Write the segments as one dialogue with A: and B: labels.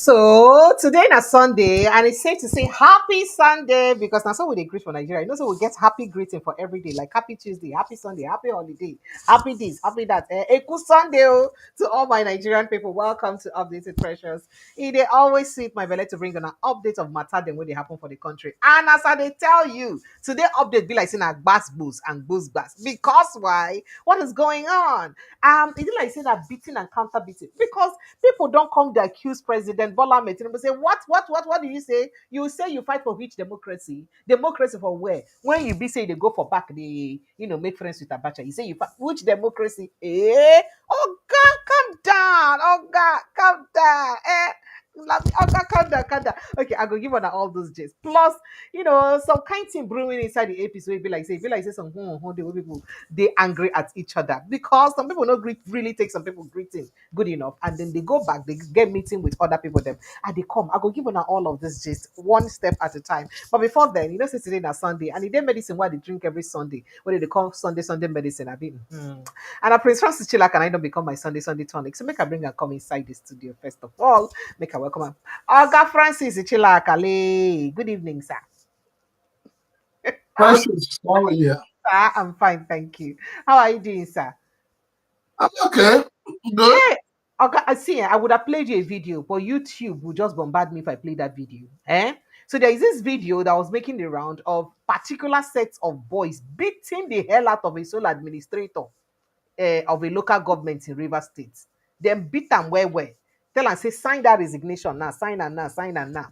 A: So today na Sunday, and it's safe to say happy Sunday because now so we dey greet for Nigeria. You know, so we get happy greeting for every day, like happy Tuesday, happy Sunday, happy holiday, happy this, happy that. A good Sunday oh, to all my Nigerian people. Welcome to Updated Precious. They always sweet my belly to bring on an update of matter them when they happen for the country. And as I dey tell you, today update be like saying a bass boost and boost bass. Because why? What is going on? It is like saying that beating and counter beating because people don't come to accuse President Bola Ahmed Tinubu say what do you say? You say you fight for which democracy? Democracy for where? When you be say they go for back, they make friends with Abacha. You say you fight which democracy? Oh God, calm down. Oh God, calm down. Okay, calm down, calm down. Okay, I go give on all those J's. Plus, some kind thing brewing inside the APC will be like say some people they angry at each other because some people not greet really take some people greeting good enough, and then they go back, they get meeting with other people them, and they come. I go give on all of this just one step at a time. But before then, say today na Sunday, and the medicine what they drink every Sunday, what they call Sunday medicine. And I Prince Francis Chila can I don't become my Sunday tonic. So make I bring her come inside the studio first of all. Make her welcome her. Oga Francis Chila Kale. Good evening, sir.
B: Precious, how are you?
A: Sir, I'm fine, thank you. How are you doing, sir?
B: I'm okay. Good.
A: Hey, okay, I see. I would have played you a video, but YouTube would just bombard me if I play that video. So there is this video that was making the round of particular sets of boys beating the hell out of a sole administrator of a local government in River State. Then beat them where. Tell and say sign that resignation now, sign and now, sign and now.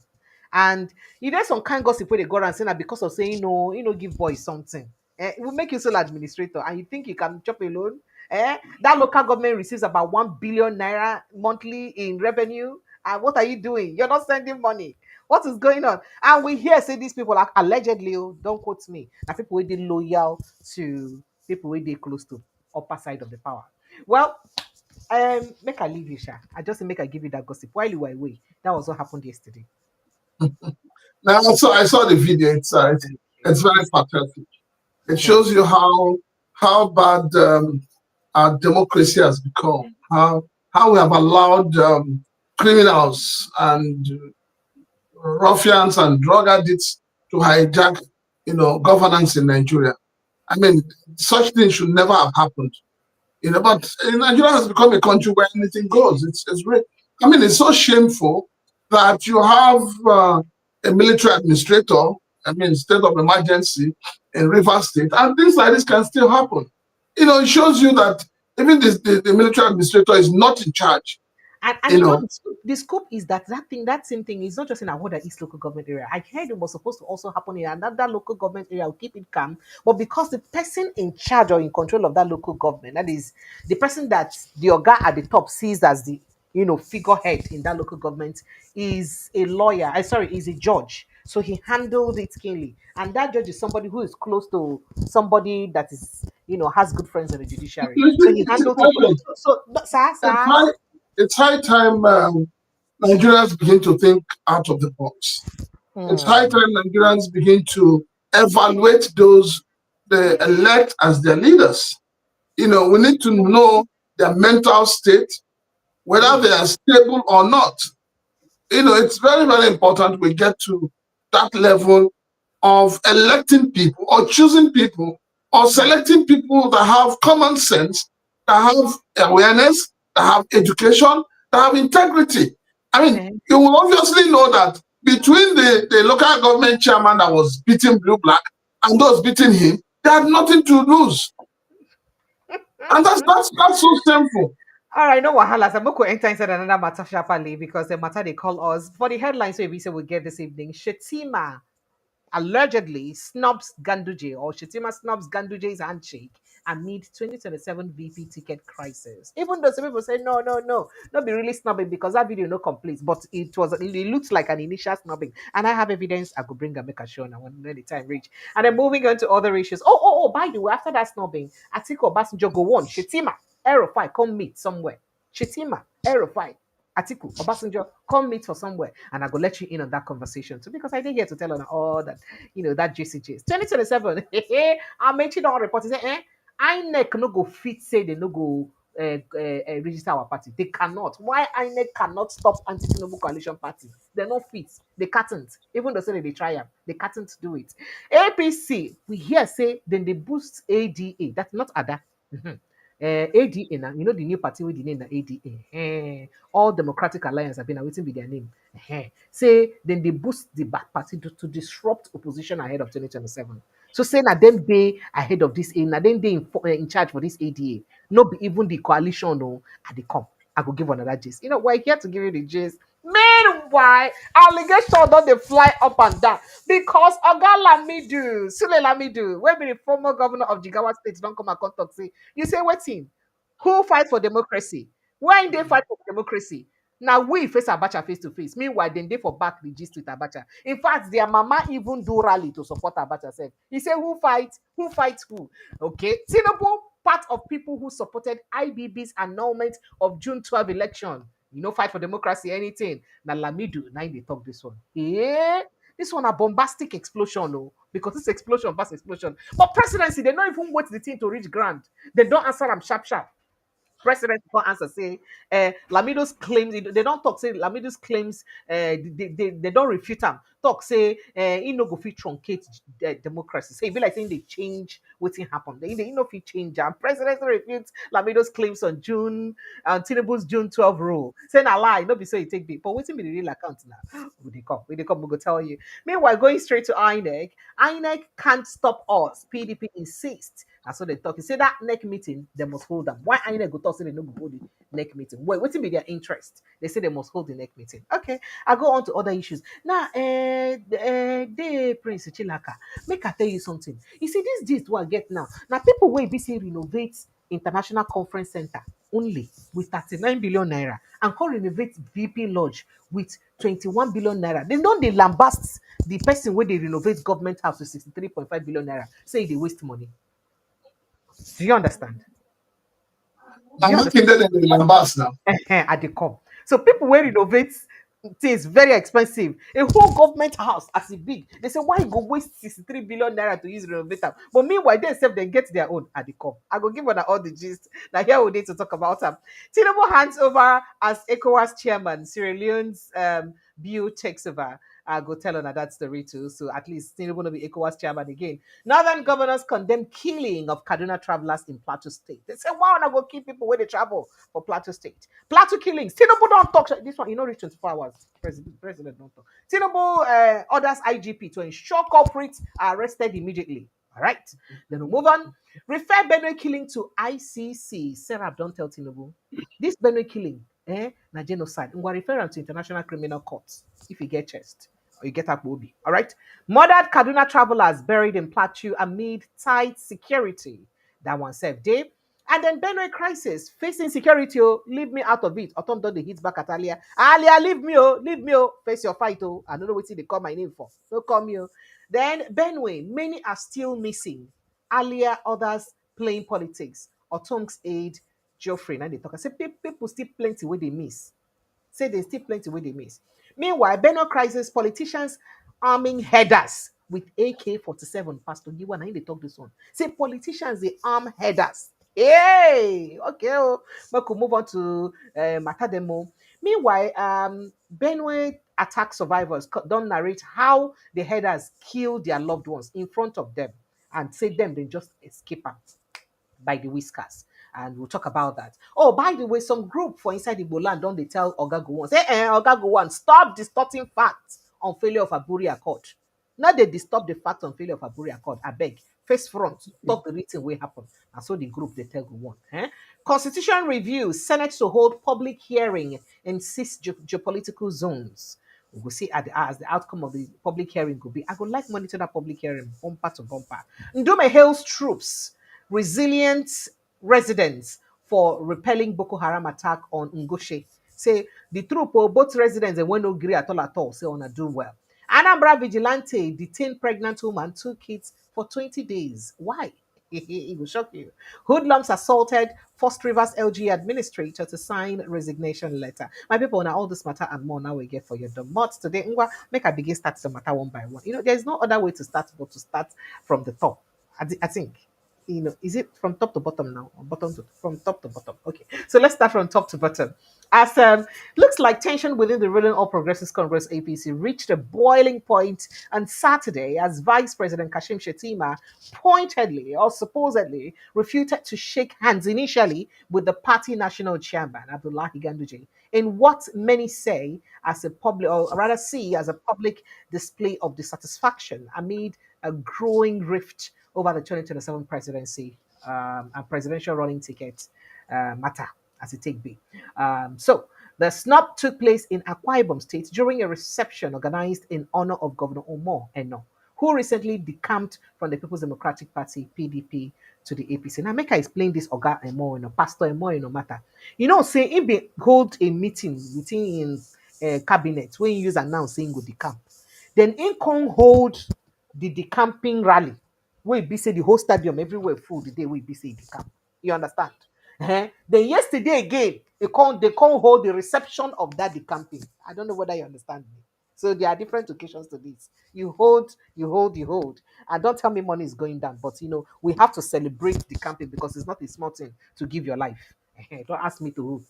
A: And there's some kind gossip where they go around saying that because of saying no, give boys something. It will make you sole administrator, and you think you can chop alone. That local government receives about 1 billion naira monthly in revenue. And what are you doing? You're not sending money. What is going on? And we hear say these people are allegedly, don't quote me, now people will be loyal to people will be close to upper side of the power. Well, make I leave you, Sha. I just make I give you that gossip while you were away. That was what happened yesterday.
B: Now, I saw the video. It's very pathetic. It shows you how bad our democracy has become. How we have allowed criminals and ruffians and drug addicts to hijack, governance in Nigeria. I mean, such things should never have happened. But Nigeria has become a country where anything goes. It's great. I mean, it's so shameful that you have a military administrator, state of emergency in River State, and things like this can still happen. It shows you that even the military administrator is not in charge.
A: And the scope is that same thing is not just in Awoda East local government area. I heard it was supposed to also happen in another local government area. I'll keep it calm. But because the person in charge or in control of that local government, that is the person that the Oga at the top sees as the figurehead in that local government, is a lawyer. Is a judge. So he handled it keenly. And that judge is somebody who is close to somebody that is, has good friends in the judiciary. So he handled it. So, sir.
B: It's high time Nigerians begin to think out of the box. It's high time Nigerians begin to evaluate those they elect as their leaders. We need to know their mental state, whether they are stable or not. It's very, very important we get to that level of electing people or choosing people or selecting people that have common sense, that have awareness, that have education, that have integrity. You will obviously know that between the local government chairman that was beating blue-black and those beating him, they had nothing to lose. And that's so simple.
A: All right, no wahala. I'm going to enter inside another matter sharply because the matter they call us for the headlines we say we get this evening. Shettima allegedly snubs Ganduje, or Shettima snubs Ganduje's handshake amid 2027 VP ticket crisis. Even though some people say no, not be really snubbing because that video no complete, but it looks like an initial snubbing, and I have evidence. I could bring and make a show now when the time reach. And then moving on to other issues. Oh, by the way, after that snubbing, Atiku Obasanjo Gowon, Shettima, El-Ruffai come meet somewhere. Shettima, El-Ruffai, Atiku, Obasanjo, come meet for somewhere, and I go let you in on that conversation too, because I did here to tell on all that, that juicy gist. 2027, I mentioned all reports. Say, INEC no go fit say they no go register our party. They cannot. Why INEC cannot stop anti-Tinubu coalition party? They're not fit. They can't. Even though say they try am, they can't do it. APC, we hear say then they boost ADA. That's not ADA. Mhm. ADA now, you know the new party with the name na ADA. All Democratic Alliance have been waiting with their name. Say then they boost the back party to disrupt opposition ahead of 2027. So say na them day ahead of this, na them day in charge for this ADA. No be even the coalition no, and they come. I go give another gist. You know, we're here to give you the gist. Meanwhile, allegation don't they fly up and down because Oga Lamido, Sule Lamido, where be the former governor of Jigawa State, don't come and talk say, you say waiting, who fight for democracy? When they fight for democracy? Now we face Abacha face to face. Meanwhile, then they for back the gist with Abacha. In fact, their mama even do rally to support Abacha. Said he say who fight? Who fights who? Okay, Tinubu part of people who supported IBB's annulment of June 12 election. You know, fight for democracy, anything. Now Lamido, now they talk this one. Yeah, this one a bombastic explosion, no, because this explosion, past explosion. But presidency, they don't even wait the thing to reach ground. They don't answer them sharp sharp. President can't answer say Lamido's claims they don't talk say Lamido's claims they don't refute them. Talk say he no go fit truncate democracy. Say e be like saying they change wetin happen. They no fit change am. President refutes Lamido's claims on June and Tinubu's June 12 rule. Say na lie, no be so you take big. But wetin be the real account now? We dey come, we go tell you. Meanwhile, going straight to INEC, INEC can't stop us. PDP insists. And so they talk. You say that neck meeting, they must hold them. Why INEC go talk say they no go hold the neck meeting? Wait, what's be their interest? They say they must hold the neck meeting. Okay, I go on to other issues. Now, the Prince Chilaka, make I tell you something. You see, this gist what I get now. Now, people will be say renovate International Conference Center only with 39 billion naira and call renovate VP Lodge with 21 billion naira. They don't they lambast the person where they renovate government house with 63.5 billion naira. Say they waste money. Do you understand? Do
B: I'm
A: you
B: looking
A: understand?
B: at the lambast now.
A: At the come. So people will renovate things very expensive. A whole government house as it big. They say why you go waste 63 billion naira to use renovate them? But meanwhile, they say they get their own at the come. I go give one all the gist. Now here we need to talk about them. Tinubu hands over as ECOWAS chairman. Sierra Leone's Bill takes over. I go tell on that story too. So at least Tinubu will be ECOWAS chairman again. Northern governors condemn killing of Kaduna travelers in Plateau State. They say, why wanna go kill people where they travel for Plateau State? Plateau killings. Tinubu don't talk. This one, you know, reach 24 hours. President don't talk. Tinubu orders IGP to ensure culprits are arrested immediately. All right. Then we move on. Refer Benue killing to ICC. Sarah, don't tell Tinubu. This Benue killing, na genocide. We refer them to International Criminal Court if you get chest or you get Akwa Ibom. All right. Murdered Kaduna travelers buried in Plateau amid tight security. That one saved day. And then Benue crisis, facing security, oh, leave me out of it. Autumn done the hits back at Alia. Alia, leave me, oh, face your fight, oh. I don't know what they call my name for. Don't call me, oh. Then Benue, many are still missing. Alia, others playing politics. Autumn's aid, Geoffrey. Now they talk. I say people still plenty where they miss. Say there's still plenty where they miss. Meanwhile, Benue crisis, politicians arming headers with AK-47. Pastor Giwa, now they talk this one. Say politicians, they arm headers. Hey, okay. Oh. We could move on to Matademo. Meanwhile, Benue attack survivors don't narrate how the headers killed their loved ones in front of them and say them they just escape out by the whiskers. And we'll talk about that. Oh, by the way, some group for inside the Boland don't they tell Oga Gowon, say, Oga Gowon, stop distorting facts on failure of Aburi Accord. Now they distort the facts on failure of Aburi Accord. I beg, face front, talk the written way happen. And so the group they tell Gowon. Constitution review, Senate to hold public hearing in 6 geopolitical zones. We will see as the outcome of the public hearing could be. I would like monitor that public hearing bumper to bumper. Ndume hails troops resilient residents for repelling Boko Haram attack on Ngoshe. Say the troop or both residents and when no agree at all. Say on a do well. Anambra vigilante detained pregnant woman, 2 kids for 20 days. Why? It will shock you. Hoodlums assaulted First Rivers LG administrator to sign resignation letter. My people, now all this matter and more now we get for your domot today. Make I begin start the matter one by one. You know, there's no other way to start but to start from the top. I think. is it from top to bottom now? Or bottom to from top to bottom? Okay, so let's start from top to bottom. As looks like tension within the ruling All Progressives Congress APC reached a boiling point on Saturday as Vice President Kashim Shettima pointedly or supposedly refuted to shake hands initially with the party national chairman Abdullahi Ganduje in what many say as a public, or rather see as a public display of dissatisfaction amid a growing rift over the 2027 presidency and presidential running ticket matter as it take be. So the snub took place in Akwa Ibom State during a reception organized in honor of Governor Umo Eno, who recently decamped from the People's Democratic Party (PDP) to the APC. Now, make I explain this Oga Emo Eno, Pastor Emo Eno matter. Say he be hold a meeting within cabinet when you use announce saying go decamp. Then in can hold the decamping rally wey be say the whole stadium everywhere full the day wey be say e decamp. You understand? Then yesterday again, they can't hold the reception of that decamping. I don't know whether you understand me. So there are different occasions to this. You hold, you hold, you hold. And don't tell me money is going down, but we have to celebrate the camping because it's not a small thing to give your life. Don't ask me to who.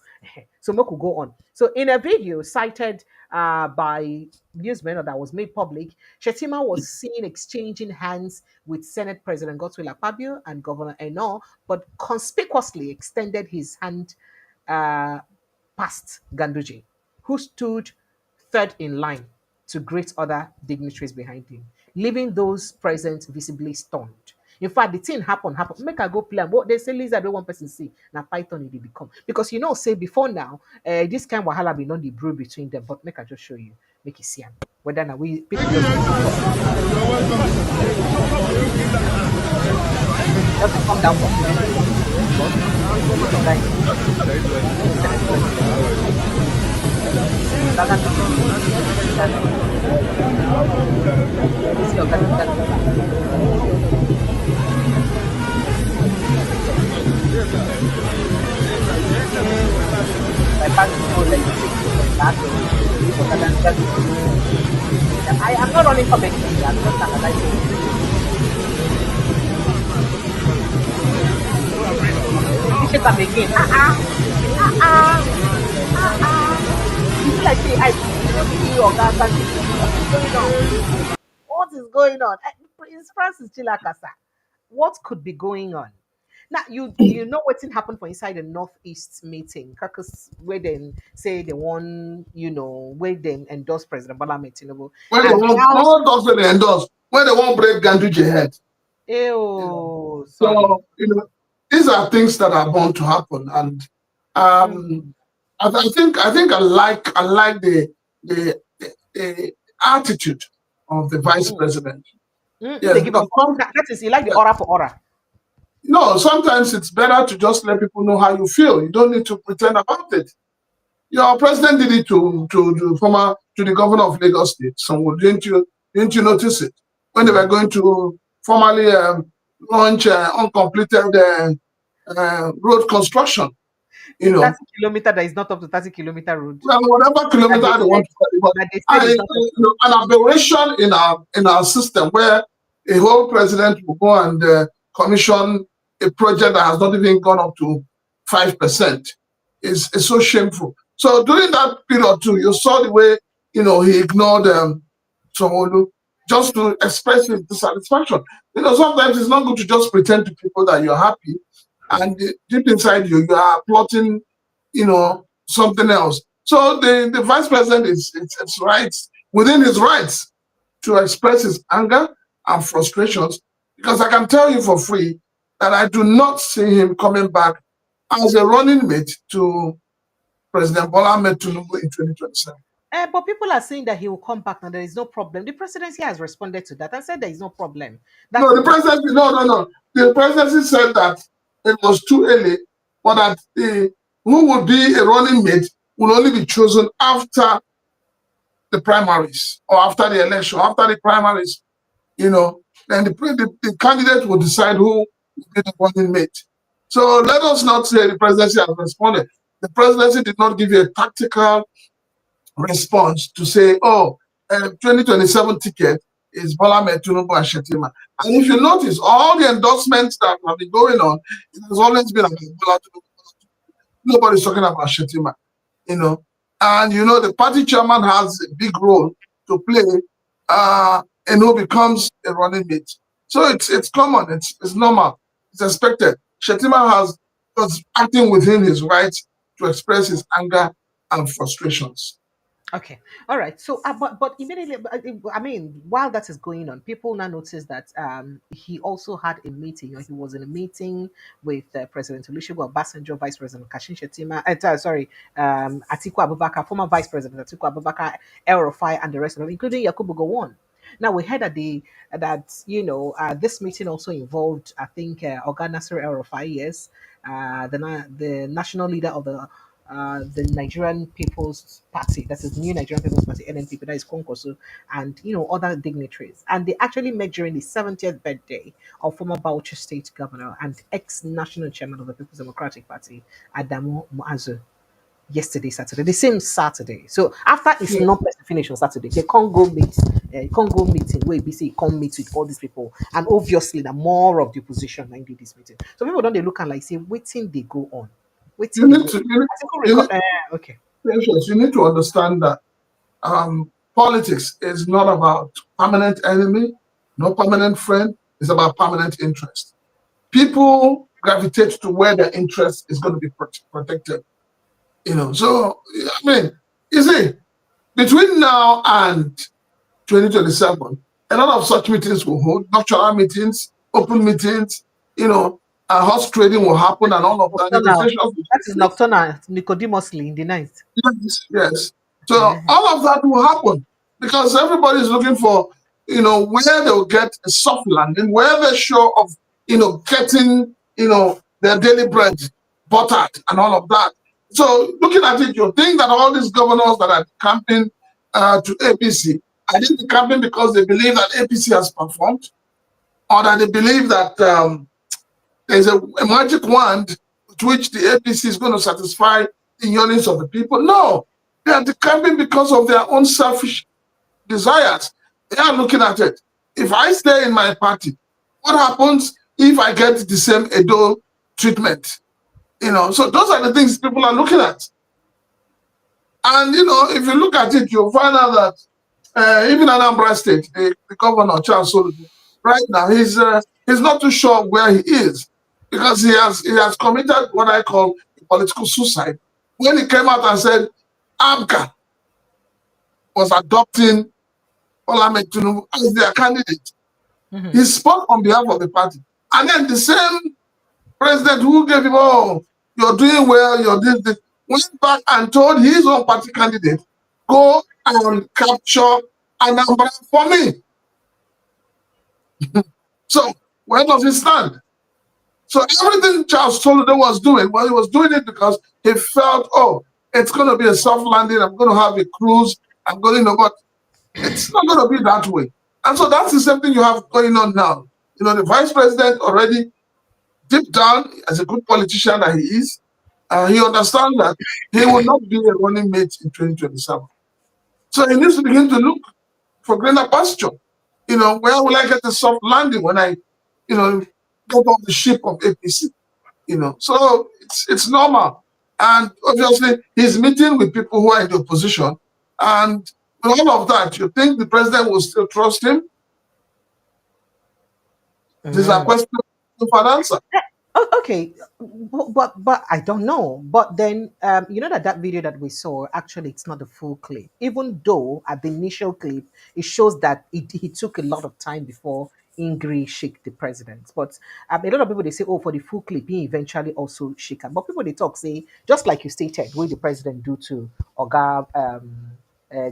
A: So Moku go on. So in a video cited by newsmen that was made public, Shetima was seen exchanging hands with Senate President Godswill Akpabio and Governor Eno, but conspicuously extended his hand uh, past Ganduje, who stood third in line to greet other dignitaries behind him, leaving those present visibly stunned. In fact, the thing happen. Make I go play. What they say, lizard, don't one person see. Now Python it dey become. Because say before now, this kind of wahala be not the brew between them. But make I just show you, make you see am. Whether now we people just come down I am not running for anything. I'm just analyzing. Shake up again. You feel like say I see your gas and what's going on? What is going on? Prince Francis Chilakasa. What could be going on? Now you know what's happened for inside the Northeast meeting, caucus where they say they want, where they endorse President Bola Ahmed Tinubu.
B: When they
A: And the
B: want, no
A: House,
B: one talks when they endorse. When they want break Ganduje head.
A: sorry.
B: So these are things that are bound to happen, and I think I like the attitude of the vice president.
A: They give up. That is, you like the aura for aura.
B: No, sometimes it's better to just let people know how you feel. You don't need to pretend about it. Your president did it to the governor of Lagos State. So didn't you notice it when they were going to formally launch uncompleted road construction?
A: 30-kilometer that is not up to 30-kilometer road.
B: Well, whatever kilometer they want to call it, an aberration in our system where a whole president will go and commission a project that has not even gone up to 5% is so shameful. So during that period too, you saw the way he ignored Sanwo-Olu just to express his dissatisfaction. Sometimes it's not good to just pretend to people that you're happy, and deep inside you are plotting, something else. So the vice president is within his rights to express his anger and frustrations, because I can tell you for free that I do not see him coming back as a running mate to President Bola Ahmed Tinubu in 2027.
A: But people are saying that he will come back and there is no problem. The presidency has responded to that and said there is no problem.
B: No. The presidency said that it was too early, but that who would be a running mate will only be chosen after the primaries or after the election. After the primaries, then the candidate will decide who will be the running mate. So let us not say the presidency has responded. The presidency did not give you a tactical response to say, 2027 ticket is Bola Ahmed Tinubu and Shettima. And if you notice, all the endorsements that have been going on, it has always been about Bola Tinubu. Nobody's talking about Shettima, you know. And you know, the party chairman has a big role to play. Eno becomes a running mate. So it's common, it's normal, it's expected. Shettima was acting within his rights to express his anger and frustrations.
A: Okay, all right. So, but immediately, I mean, while that is going on, people now notice that he also had a meeting, or he was in a meeting with President Olusegun Obasanjo, Vice President Kashim Shettima, Atiku Abubakar, former Vice President Atiku Abubakar, El-Ruffai, and the rest of them, including Yakubu Gowon. Now we heard that this meeting also involved, I think, Oga Nasser El-Ruffai, yes, the national leader of the Nigerian People's Party, that is New Nigerian People's Party, NNPP, that is Konkoso, and other dignitaries. And they actually met during the 70th birthday of former Bauchi State Governor and ex-national chairman of the People's Democratic Party, Adamu Muazu, yesterday, Saturday, the same Saturday. So after it's not finished on Saturday, they can't go meet, can't go meeting where BC come meet with all these people. And obviously, the more of the opposition like did this meeting. So people don't they look and like say, waiting they go on.
B: You
A: Waiting they
B: need
A: go.
B: to,
A: Okay.
B: you need to understand that politics is not about permanent enemy, no permanent friend. It's about permanent interest. People gravitate to where their interest is going to be protected. So I mean, you see, between now and 2027, a lot of such meetings will hold, nocturnal meetings, open meetings, horse trading will happen and all of that.
A: Nocturnal. That is nocturnal, Nicodemously in the night.
B: Yes. So all of that will happen because everybody is looking for, where they'll get a soft landing, where they're sure of, getting, their daily bread buttered and all of that. So looking at it, you think that all these governors that are camping to APC, are they camping because they believe that APC has performed, or that they believe that there's a magic wand with which the APC is going to satisfy the yearnings of the people? No, they are decamping because of their own selfish desires. They are looking at it. If I stay in my party, what happens if I get the same Edo treatment? So those are the things people are looking at. And, if you look at it, you'll find out that even Anambra State, the governor, Charles Soludo, right now, he's not too sure where he is because he has committed what I call political suicide when he came out and said ABCA was adopting Bola Ahmed Tinubu as their candidate. He spoke on behalf of the party. And then the same president who gave him, oh, you're doing well, you're doing this, went back and told his own party candidate, go and capture Anambra for me. So where does he stand? So everything Charles Soludo was doing, well, he was doing it because he felt, oh, it's going to be a soft landing, I'm going to have a cruise, I'm going to, but it's not going to be that way. And so that's the same thing you have going on now. The vice president already, deep down, as a good politician that he is, he understands that he will not be a running mate in 2027. So he needs to begin to look for greener pasture. Where will I get a soft landing when I, get off the ship of APC? So it's normal. And obviously, he's meeting with people who are in the opposition. And with all of that, you think the president will still trust him? This is a question for an answer.
A: Okay, but I don't know. But then that video that we saw, actually it's not the full clip. Even though at the initial clip it shows that he took a lot of time before Ingrid shake the president. But a lot of people they say, oh, for the full clip he eventually also shake her. But people they talk say just like you stated, what the president do to Oga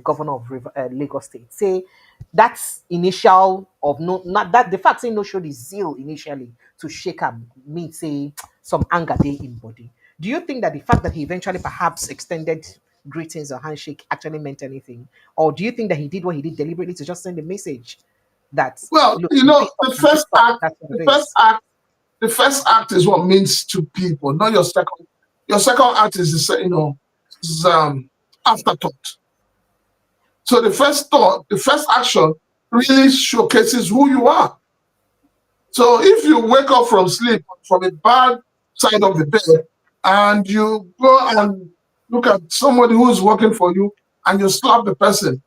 A: governor of Lagos State. Say that's initial of no, not that the fact say no show the zeal initially to shake him mean say some anger there in body. Do you think that the fact that he eventually perhaps extended greetings or handshake actually meant anything, or do you think that he did what he did deliberately to just send a message that
B: well,
A: look,
B: the first act, the first act is what means to people, not your second. Your second act is afterthought. So the first action really showcases who you are. So if you wake up from sleep from a bad side of the bed and you go and look at somebody who is working for you and you slap the person,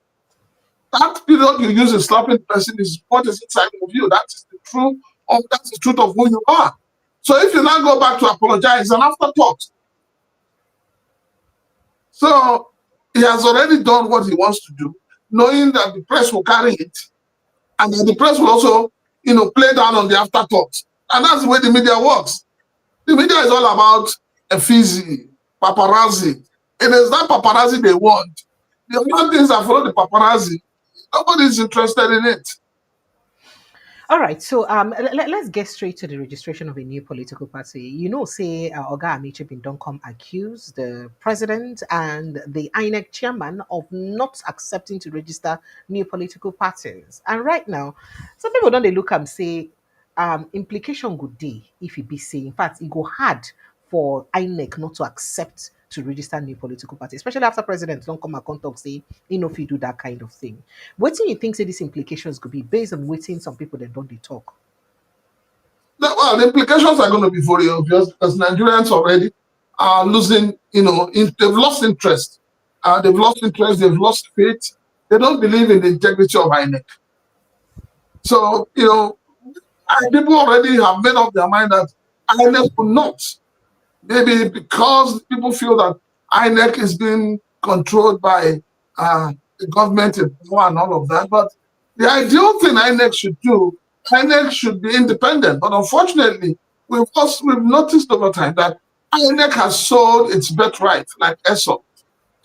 B: that period you use in slapping the person is what is inside of you. That is the truth of that's the truth of who you are. So if you now go back to apologize, it's an afterthought. So he has already done what he wants to do, knowing that the press will carry it, and then the press will also, play down on the afterthought. And that's the way the media works. The media is all about effigy, paparazzi. It is that paparazzi they want. The other things that follow the paparazzi, nobody is interested in it.
A: All right, so let's get straight to the registration of a new political party. Say Oga Amiche bin don't come accuse the president and the INEC chairman of not accepting to register new political parties. And right now, some people don't they look and say implication good day if he be say, in fact, it go hard for INEC not to accept to register new political party, especially after president don't come and talk say he no fit do that kind of thing. What do you think say these implications could be based on waiting some people that don't they talk?
B: Well, the implications are going to be very obvious because Nigerians already are losing, they've lost interest. They've lost interest, they've lost faith. They don't believe in the integrity of INEC. So, people already have made up their mind that INEC will not. Maybe because people feel that INEC is being controlled by the government and all of that. But the ideal thing INEC should do, INEC should be independent. But unfortunately, we've noticed over time that INEC has sold its birthright, like Esau.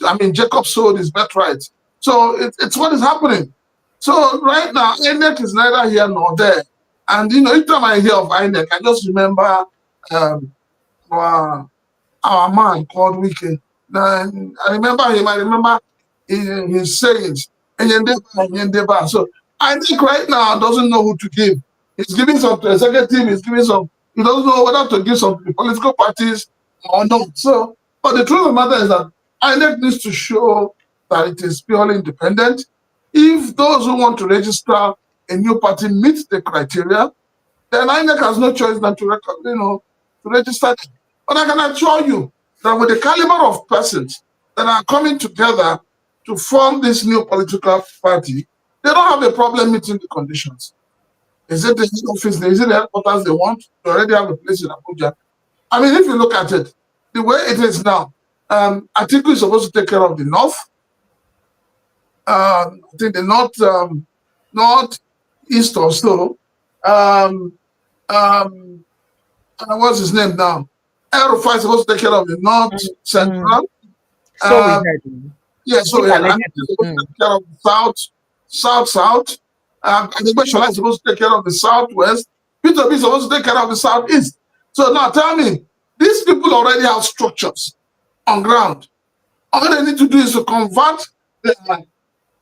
B: I mean, Jacob sold his birthright. So it's what is happening. So right now, INEC is neither here nor there. And, each time I hear of INEC, I just remember our man called Wiki. I remember him. I remember his sayings. So I think right now doesn't know who to give. He's giving some to executive. He's giving some. He doesn't know whether to give some to the political parties or not. So, but the truth of the matter is that INEC needs to show that it is purely independent. If those who want to register a new party meet the criteria, then INEC has no choice than to register them. But I can assure you that with the caliber of persons that are coming together to form this new political party, they don't have a problem meeting the conditions. Is it the head office? Is it the headquarters they want? They already have a place in Abuja. I mean, if you look at it, the way it is now, Atiku is supposed to take care of the north. I think the north east or so. What's his name now? El-Ruffai is supposed to take care of the north central.
A: So we heard.
B: Yeah, so yeah, and he's supposed to take care of the south. I think Shola is supposed to take care of the southwest. Peter Obi is supposed to take care of the southeast. So now tell me, these people already have structures on ground. All they need to do is to convert the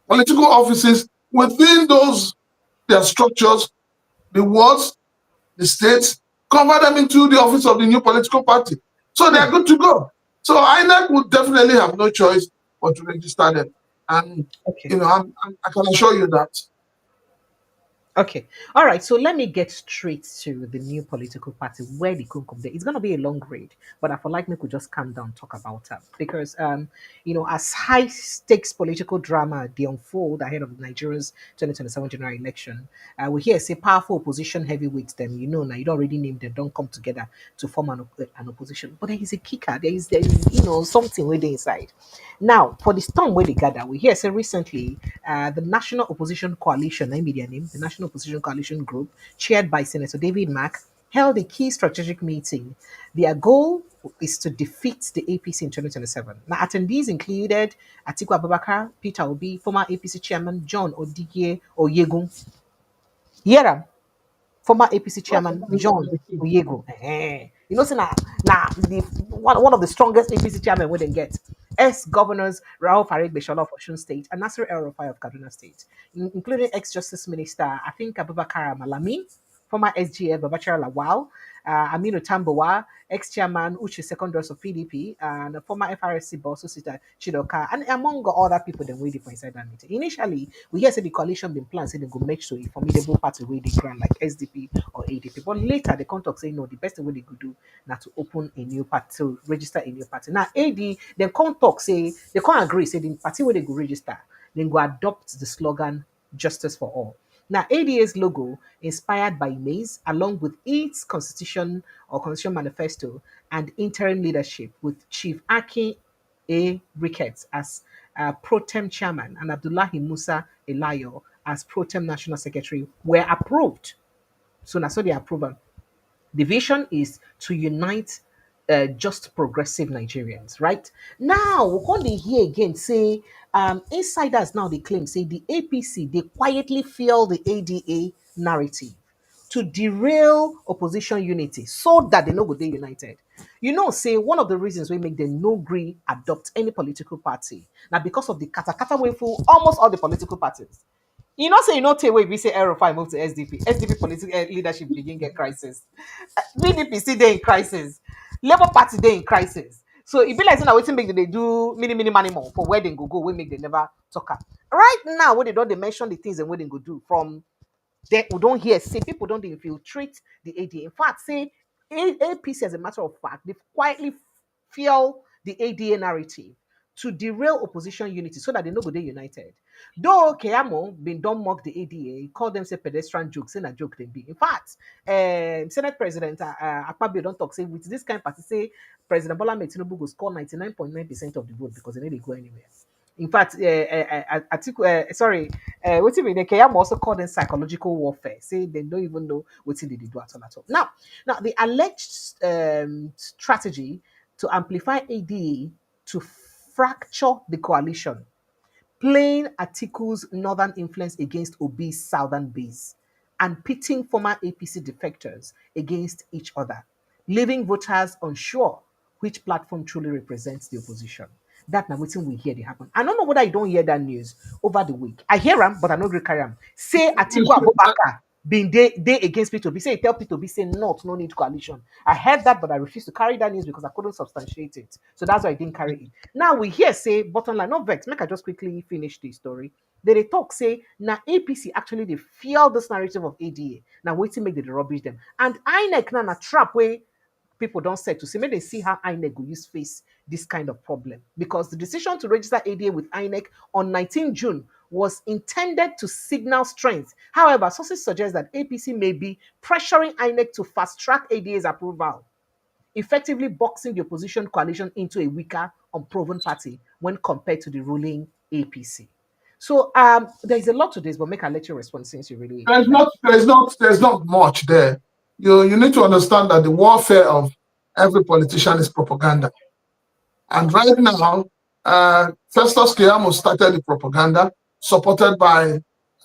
B: political offices within their structures, the wards, the states, convert them into the office of the new political party. So they're good to go. So INEC would definitely have no choice but to register them. And, I can assure you that.
A: Okay. All right. So let me get straight to the new political party where they could come there. It's going to be a long read, but I feel like we could just calm down, talk about that because, as high stakes political drama they unfold ahead of Nigeria's 2027 general election, we hear say powerful opposition heavyweights them. Now you don't already name them, don't come together to form an opposition. But there is a kicker. There is something where they inside. Now for the storm where they gather, we hear say recently, the National Opposition Coalition, I mean their name, the National Opposition Coalition Group, chaired by Senator David Mack, held a key strategic meeting. Their goal is to defeat the APC in 2027. Now, attendees included Atiku Abubakar, Peter Obi, former APC chairman John Odige Oyegun. Yera, former APC chairman John Oyego. So now one of the strongest APC chairmen we didn't get. Ex-governors Raul Farid Beshola of Osun State and Nasir El-Ruffai of Kaduna State, including ex-justice minister, I think Abubakar Malami, former SGF Babachar Lawal, Aminu Tambawa, ex-chairman Uche Secondary of PDP, and a former FRSC boss Osita Chidoka, and among other people then waiting for inside that meeting. Initially, we hear say the coalition been planned, say they go make sure a formidable party where they grant like SDP or ADP. But later the contact say no, the best way they could do now to open a new party, to register a new party. Now AD then contact say they can't agree, say the party where they go register, then go adopt the slogan Justice for All. Now, ADA's logo, inspired by maize, along with its constitution or constitution manifesto and interim leadership, with Chief Aki A. Ricketts as pro tem chairman and Abdullahi Musa Elayo as pro tem national secretary, were approved. So, now so they approve them. The vision is to unite just progressive Nigerians, right? Now, we can they hear again say insiders now they claim say the APC they quietly fuel the ADA narrative to derail opposition unity so that they no go dey united. You know, say one of the reasons we make them no agree adopt any political party now because of the kata way full almost all the political parties. You know, take away we say El-Ruffai move to SDP. SDP political leadership begin get crisis. PDP still dey in crisis. Labour Party dey in crisis. So it be like saying na wetin make they do mini money more for where they go, we make they never talk am. Right now, when they don't they mention the things and what they go do from then we don't hear say people don't infiltrate the ADA. In fact, say APC as a matter of fact, they've quietly fuel the ADA narrative to derail opposition unity so that they no go dey united. Though Keyamo been don't mock the ADA, call them say pedestrian jokes, say a joke they be. In fact, Senate President Akwa don't talk say with this kind of party say President Bola Ahmed Tinubu go score 99.9% of the vote because they need to go anywhere. In fact, Atiku, what you mean? The Keyam also called them psychological warfare. Say they don't even know what they do at all. Now, the alleged strategy to amplify ADA to fracture the coalition, playing Atiku's northern influence against Obi's southern base, and pitting former APC defectors against each other, leaving voters unsure which platform truly represents the opposition. That now waiting we hear they happen. I don't know whether you don't hear that news over the week. I hear them, but I don't carry them. Say Atiku Abubakar being they against Peter Obi. Say tell Peter Obi say not, no need coalition. I heard that, but I refused to carry that news because I couldn't substantiate it. So that's why I didn't carry it. Now we hear say bottom line, not vex. Make I just quickly finish the story. They talk say now APC actually they feel this narrative of ADA. Now waiting make they rubbish them. And INEC now a trap where people don't set to see, maybe they see how INEC will use face this kind of problem. Because the decision to register ADA with INEC on 19 June was intended to signal strength. However, sources suggest that APC may be pressuring INEC to fast track ADA's approval, effectively boxing the opposition coalition into a weaker, unproven party when compared to the ruling APC. So there's a lot to this, but make a let you respond since you really
B: there's not much there. You need to understand that the warfare of every politician is propaganda. And right now, Festus Keyamo started the propaganda, supported by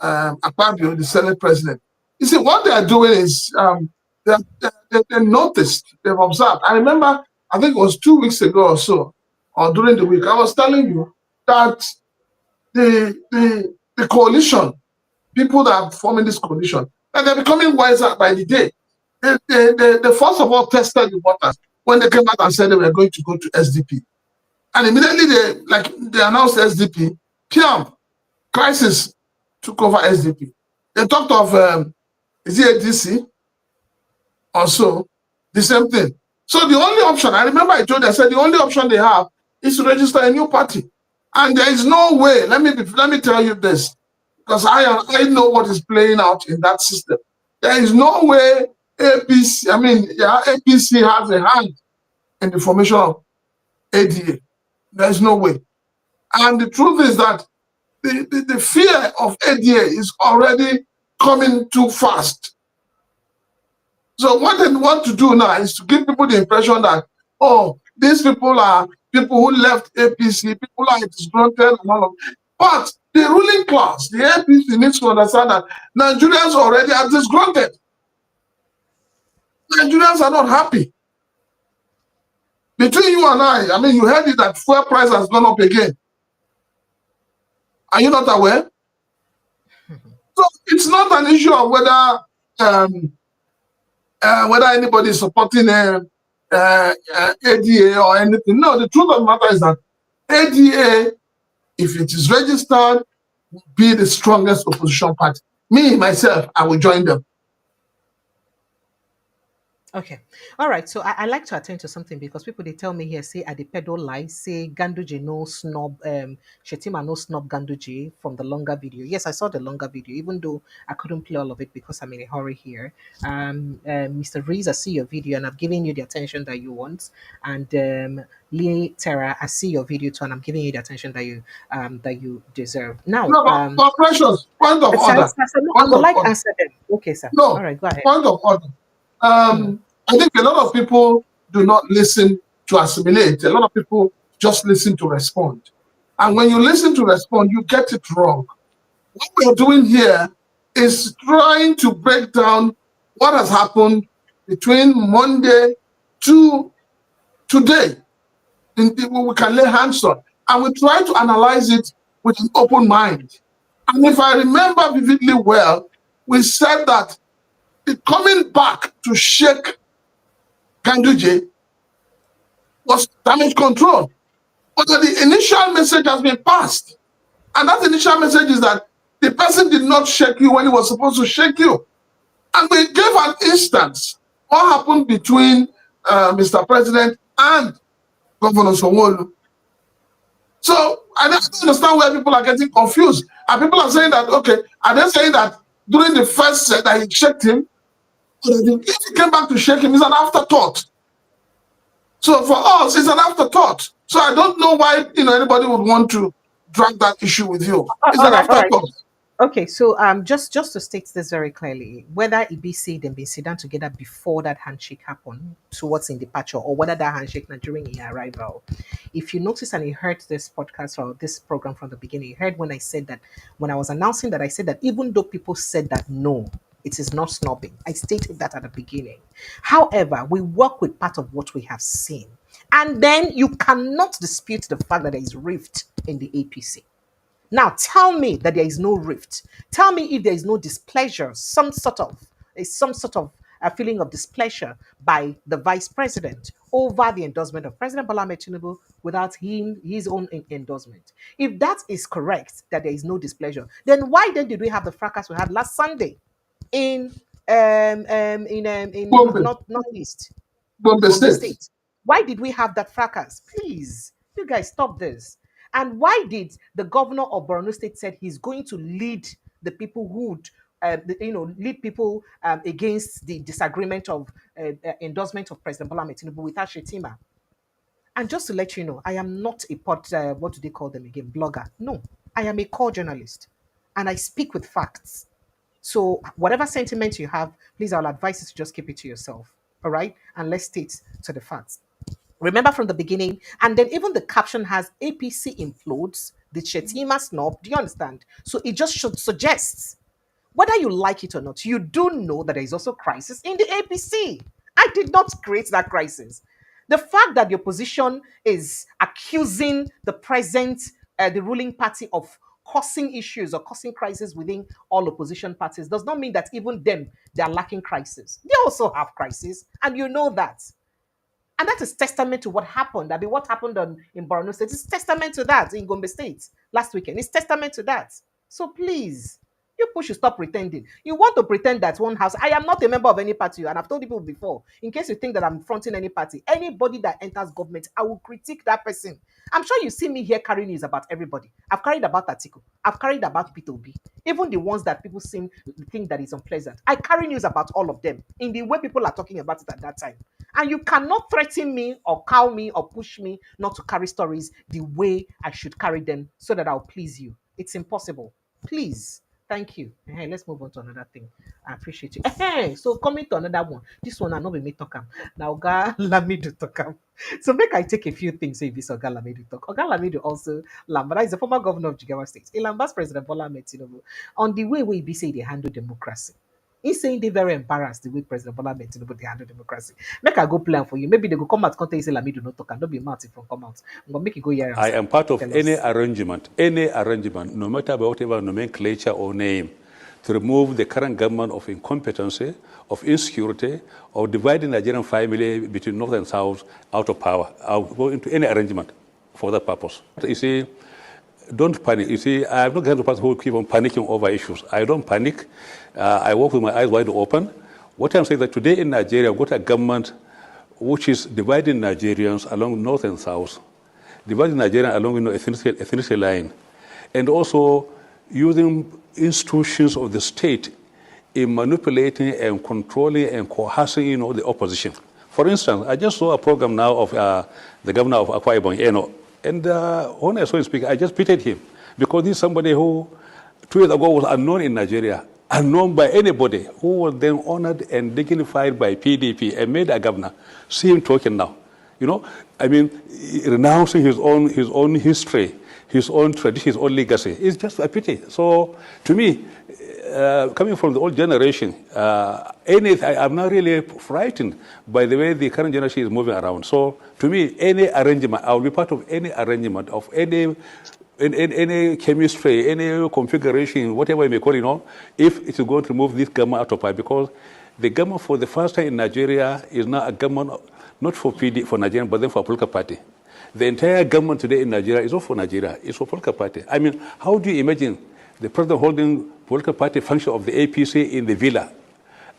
B: Akwa, the Senate president. You see, what they are doing is they noticed, they've observed. I remember, I think it was 2 weeks ago or so, or during the week, I was telling you that the coalition, people that are forming this coalition, and they're becoming wiser by the day. They first of all tested the waters when they came out and said they were going to go to SDP. And immediately they announced SDP, Piam, Crisis took over SDP. They talked of is it ADC? Also, the same thing. So the only option, I remember I told you, I said the only option they have is to register a new party. And there is no way, let me tell you this, because I know what is playing out in that system. There is no way APC has a hand in the formation of ADA. There is no way. And the truth is that the fear of ADA is already coming too fast. So what they want to do now is to give people the impression that, oh, these people are people who left APC, people are disgruntled and all of that. But the ruling class, the APC needs to understand that Nigerians already are disgruntled. Nigerians are not happy. Between you and I mean, you heard it that fuel price has gone up again. Are you not aware? So it's not an issue of whether whether anybody is supporting ADA or anything. No, the truth of the matter is that ADA, if it is registered, will be the strongest opposition party. Me, myself, I will join them.
A: Okay. All right. So I like to attend to something because people they tell me here, say at the pedo lie, say Ganduje no snub, Shettima no snub Ganduje from the longer video. Yes, I saw the longer video, even though I couldn't play all of it because I'm in a hurry here. Mr. Reese, I see your video and I've given you the attention that you want. And Lee Terra, I see your video too, and I'm giving you the attention that you deserve. Now,
B: No, but precious, point of order.
A: I would like to answer them. Okay, sir.
B: No,
A: all right, go ahead.
B: Point of order. I think a lot of people do not listen to assimilate. A lot of people just listen to respond. And when you listen to respond, you get it wrong. What we're doing here is trying to break down what has happened between Monday to today. We can lay hands on. And we try to analyze it with an open mind. And if I remember vividly well, we said that the coming back to shake Ganduje was damage control. But the initial message has been passed. And that initial message is that the person did not shake you when he was supposed to shake you. And we gave an instance. What happened between Mr. President and Governor Sanwo-Olu? So I don't understand where people are getting confused. And people are saying that, okay, are they saying that during the first set that he shaked him, if he came back to shake him, it's an afterthought. So for us, it's an afterthought. So I don't know why anybody would want to drag that issue with you. It's an afterthought.
A: Okay, so just to state this very clearly, whether EBC and been sit down together before that handshake happened towards in departure, or whether that handshake now during his arrival, if you notice and you heard this podcast or this program from the beginning, you heard when I said that, when I was announcing that, I said that even though people said that no, it is not snubbing, I stated that at the beginning. However, we work with part of what we have seen, and then you cannot dispute the fact that there is rift in the APC. Now, tell me that there is no rift. Tell me if there is no displeasure, some sort of a feeling of displeasure by the vice president over the endorsement of President Bola Ahmed Tinubu without his own endorsement. If that is correct, that there is no displeasure, then why then did we have the fracas we had last Sunday in northeast
B: Gombe State?
A: Why did we have that fracas? Please, you guys, stop this. And why did the governor of Borno State said he's going to lead the people who would, lead people against the disagreement of endorsement of President Bola Ahmed Tinubu without Shettima? And just to let you know, I am not a what do they call them again? Blogger. No, I am a core journalist, and I speak with facts. So whatever sentiment you have, please, I'll advise you to just keep it to yourself. All right, and let's state to the facts. Remember from the beginning, and then even the caption has APC implodes, the Shettima snub. Do you understand? So it just should suggest, whether you like it or not, you do know that there is also crisis in the APC. I did not create that crisis. The fact that the opposition is accusing the present, the ruling party of causing issues or causing crisis within all opposition parties does not mean that even them, they are lacking crisis. They also have crisis, and you know that. And that is testament to what happened. I mean, what happened in Borno State is testament to that in Gombe State last weekend. It's testament to that. So please, you people should stop pretending. You want to pretend that one house. I am not a member of any party, and I've told people before, in case you think that I'm fronting any party, anybody that enters government, I will critique that person. I'm sure you see me here carrying news about everybody. I've carried about Atiku. I've carried about Peter Obi. Even the ones that people think that is unpleasant. I carry news about all of them in the way people are talking about it at that time. And you cannot threaten me or cow me or push me not to carry stories the way I should carry them so that I'll please you. It's impossible. Please. Thank you. Hey, let's move on to another thing. I appreciate you. Hey, so coming to another one. This one I know we may talk. Now, Oga Lamido talk. So make I take a few things so if it's Oga Lamido talk. Oga Lamido also Lambda is the former governor of Jigawa State. Lambda's President Bola Ahmed Tinubu on the way we be say they handle democracy. He's saying they're very embarrassed the way President Bola Ahmed Tinubu they handle democracy. Make I go plan for you. Maybe they go come out content say Lamido no talk and don't be mad if come out. But make it go here.
C: I am part of any arrangement, no matter whatever nomenclature or name, to remove the current government of incompetency, of insecurity, of dividing Nigerian family between North and South out of power. I'll go into any arrangement for that purpose. You see, don't panic. You see, I'm not going to person who keep on panicking over issues. I don't panic. I walk with my eyes wide open. What I'm saying is that today in Nigeria, we've got a government which is dividing Nigerians along North and South, dividing Nigeria along ethnicity line, and also using institutions of the state in manipulating and controlling and coercing, the opposition. For instance, I just saw a program now of the governor of Akwa Ibom Eno, and when I saw him speak, I just pitied him because he's somebody who 2 years ago was unknown in Nigeria, unknown by anybody, who was then honored and dignified by PDP and made a governor. See him talking now. Renouncing his own history, his own tradition, his own legacy. It's just a pity. So, to me, coming from the old generation, I'm not really frightened by the way the current generation is moving around. So, to me, any arrangement, I will be part of any arrangement of any chemistry, any configuration, whatever you may call it, if it is going to remove this government out of power, because the government for the first time in Nigeria is now a government not for Nigeria, but then for a political party. The entire government today in Nigeria is not for Nigeria, it's for political party. How do you imagine the president holding political party function of the APC in the villa,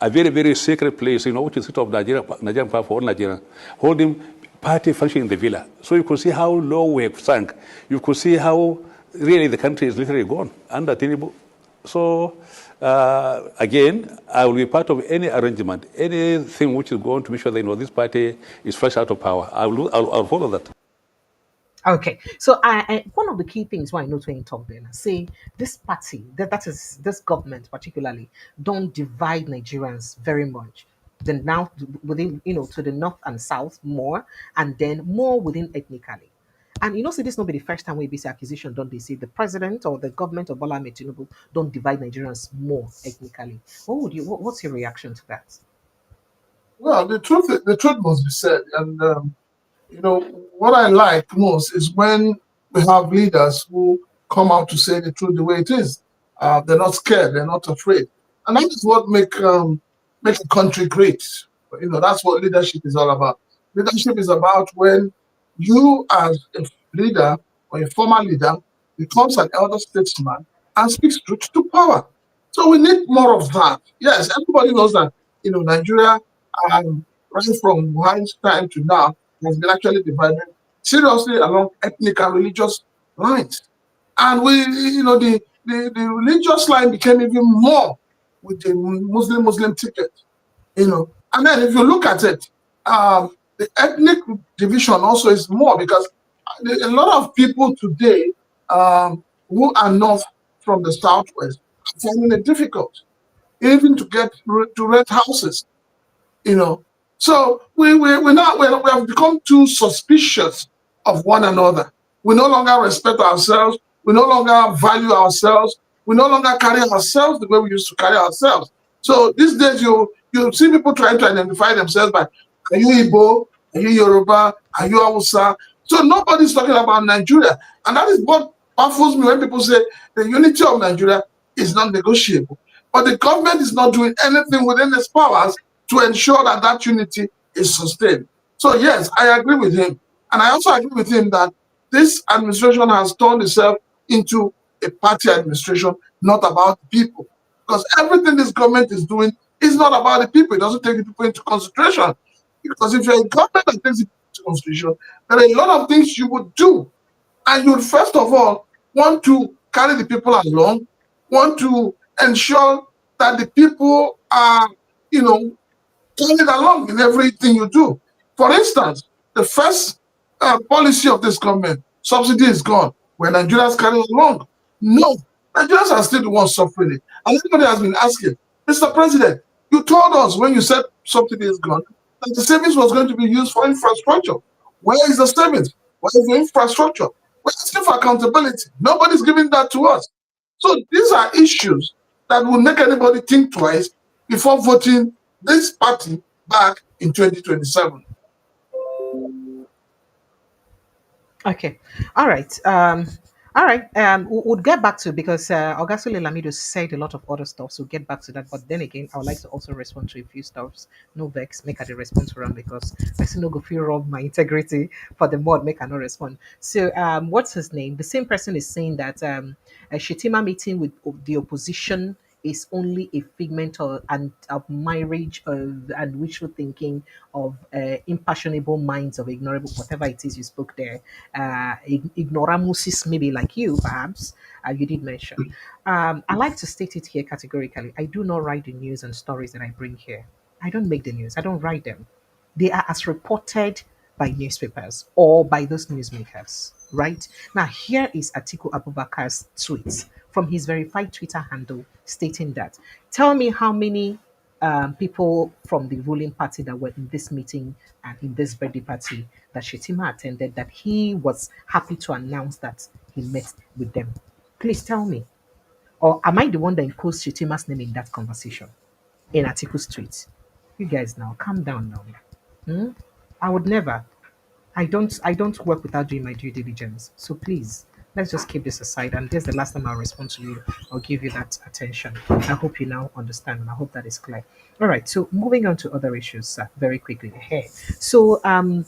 C: a very, very sacred place, which is the seat of Nigerian power for all Nigerians, holding party function in the villa. So you could see how low we have sunk. You could see how really the country is literally gone under Tinubu. So again, I will be part of any arrangement, anything which is going to make sure that this party is fresh out of power. I'll follow that.
A: Okay, so one of the key things why I know when you talk then, say this party, that is this government particularly, don't divide Nigerians very much. Then now within, to the north and south more, and then more within ethnically. And see, this not be the first time we be accusation, don't they say the president or the government of Bola Ahmed Tinubu don't divide Nigerians more ethnically. What's your reaction to that?
B: Well, the truth must be said, and what I like most is when we have leaders who come out to say the truth the way it is. They're not scared, they're not afraid, and that is what make a country great. That's what leadership is all about. Leadership is about when you, as a leader or a former leader, becomes an elder statesman and speaks truth to power. So we need more of that. Yes, everybody knows that Nigeria, right from Buhari's time to now, has been actually divided seriously along ethnic and religious lines. And the religious line became even more with the Muslim ticket, And then if you look at it, the ethnic division also is more because a lot of people today who are not from the southwest are finding it difficult even to get to rent houses. So we have become too suspicious of one another. We no longer respect ourselves. We no longer value ourselves. We no longer carry ourselves the way we used to carry ourselves. So these days you see people trying to identify themselves by, are you Igbo? Are you Yoruba? Are you Hausa? So nobody's talking about Nigeria. And that is what baffles me when people say the unity of Nigeria is not negotiable. But the government is not doing anything within its powers to ensure that that unity is sustained. So yes, I agree with him. And I also agree with him that this administration has turned itself into a party administration, not about the people. Because everything this government is doing is not about the people. It doesn't take the people into consideration. Because if you're a government that takes it into consideration, there are a lot of things you would do. And you would first of all want to carry the people along, want to ensure that the people are, carried along in everything you do. For instance, the first policy of this government, subsidy is gone. When Nigerians carry along, no, Nigerians are still the ones suffering it. And everybody has been asking, Mr. President, you told us when you said subsidy is gone that the savings was going to be used for infrastructure. Where is the savings? Where is the infrastructure? We're asking for accountability. Nobody's giving that to us. So these are issues that will make anybody think twice before voting this party back in 2027.
A: Okay. All right. All right. We'll get back to, because Ogasule Lamido said a lot of other stuff. So we'll get back to that. But then again, I would like to also respond to a few stuffs. No vex, make a response for them, because I still no go feel rob my integrity for the mod, make I not respond. So what's his name? The same person is saying that a Shetima meeting with the opposition is only a figment of marriage and wishful thinking of impassionable minds of ignorable whatever it is you spoke there. Ignoramuses, maybe like you, perhaps, you did mention. I like to state it here categorically. I do not write the news and stories that I bring here. I don't make the news, I don't write them. They are as reported by newspapers or by those newsmakers, right? Now, here is Atiku Abubakar's tweet from his verified Twitter handle stating that, tell me how many people from the ruling party that were in this meeting and in this birthday party that Shetima attended, that he was happy to announce that he met with them. Please tell me. Or am I the one that imposed Shetima's name in that conversation in Atiku's tweet? You guys now, calm down now. Hmm? I would never. I don't work without doing my due diligence. So please, let's just keep this aside. And this is the last time I'll respond to you or give you that attention. I hope you now understand, and I hope that is clear. All right. So moving on to other issues very quickly. Hey, so Oga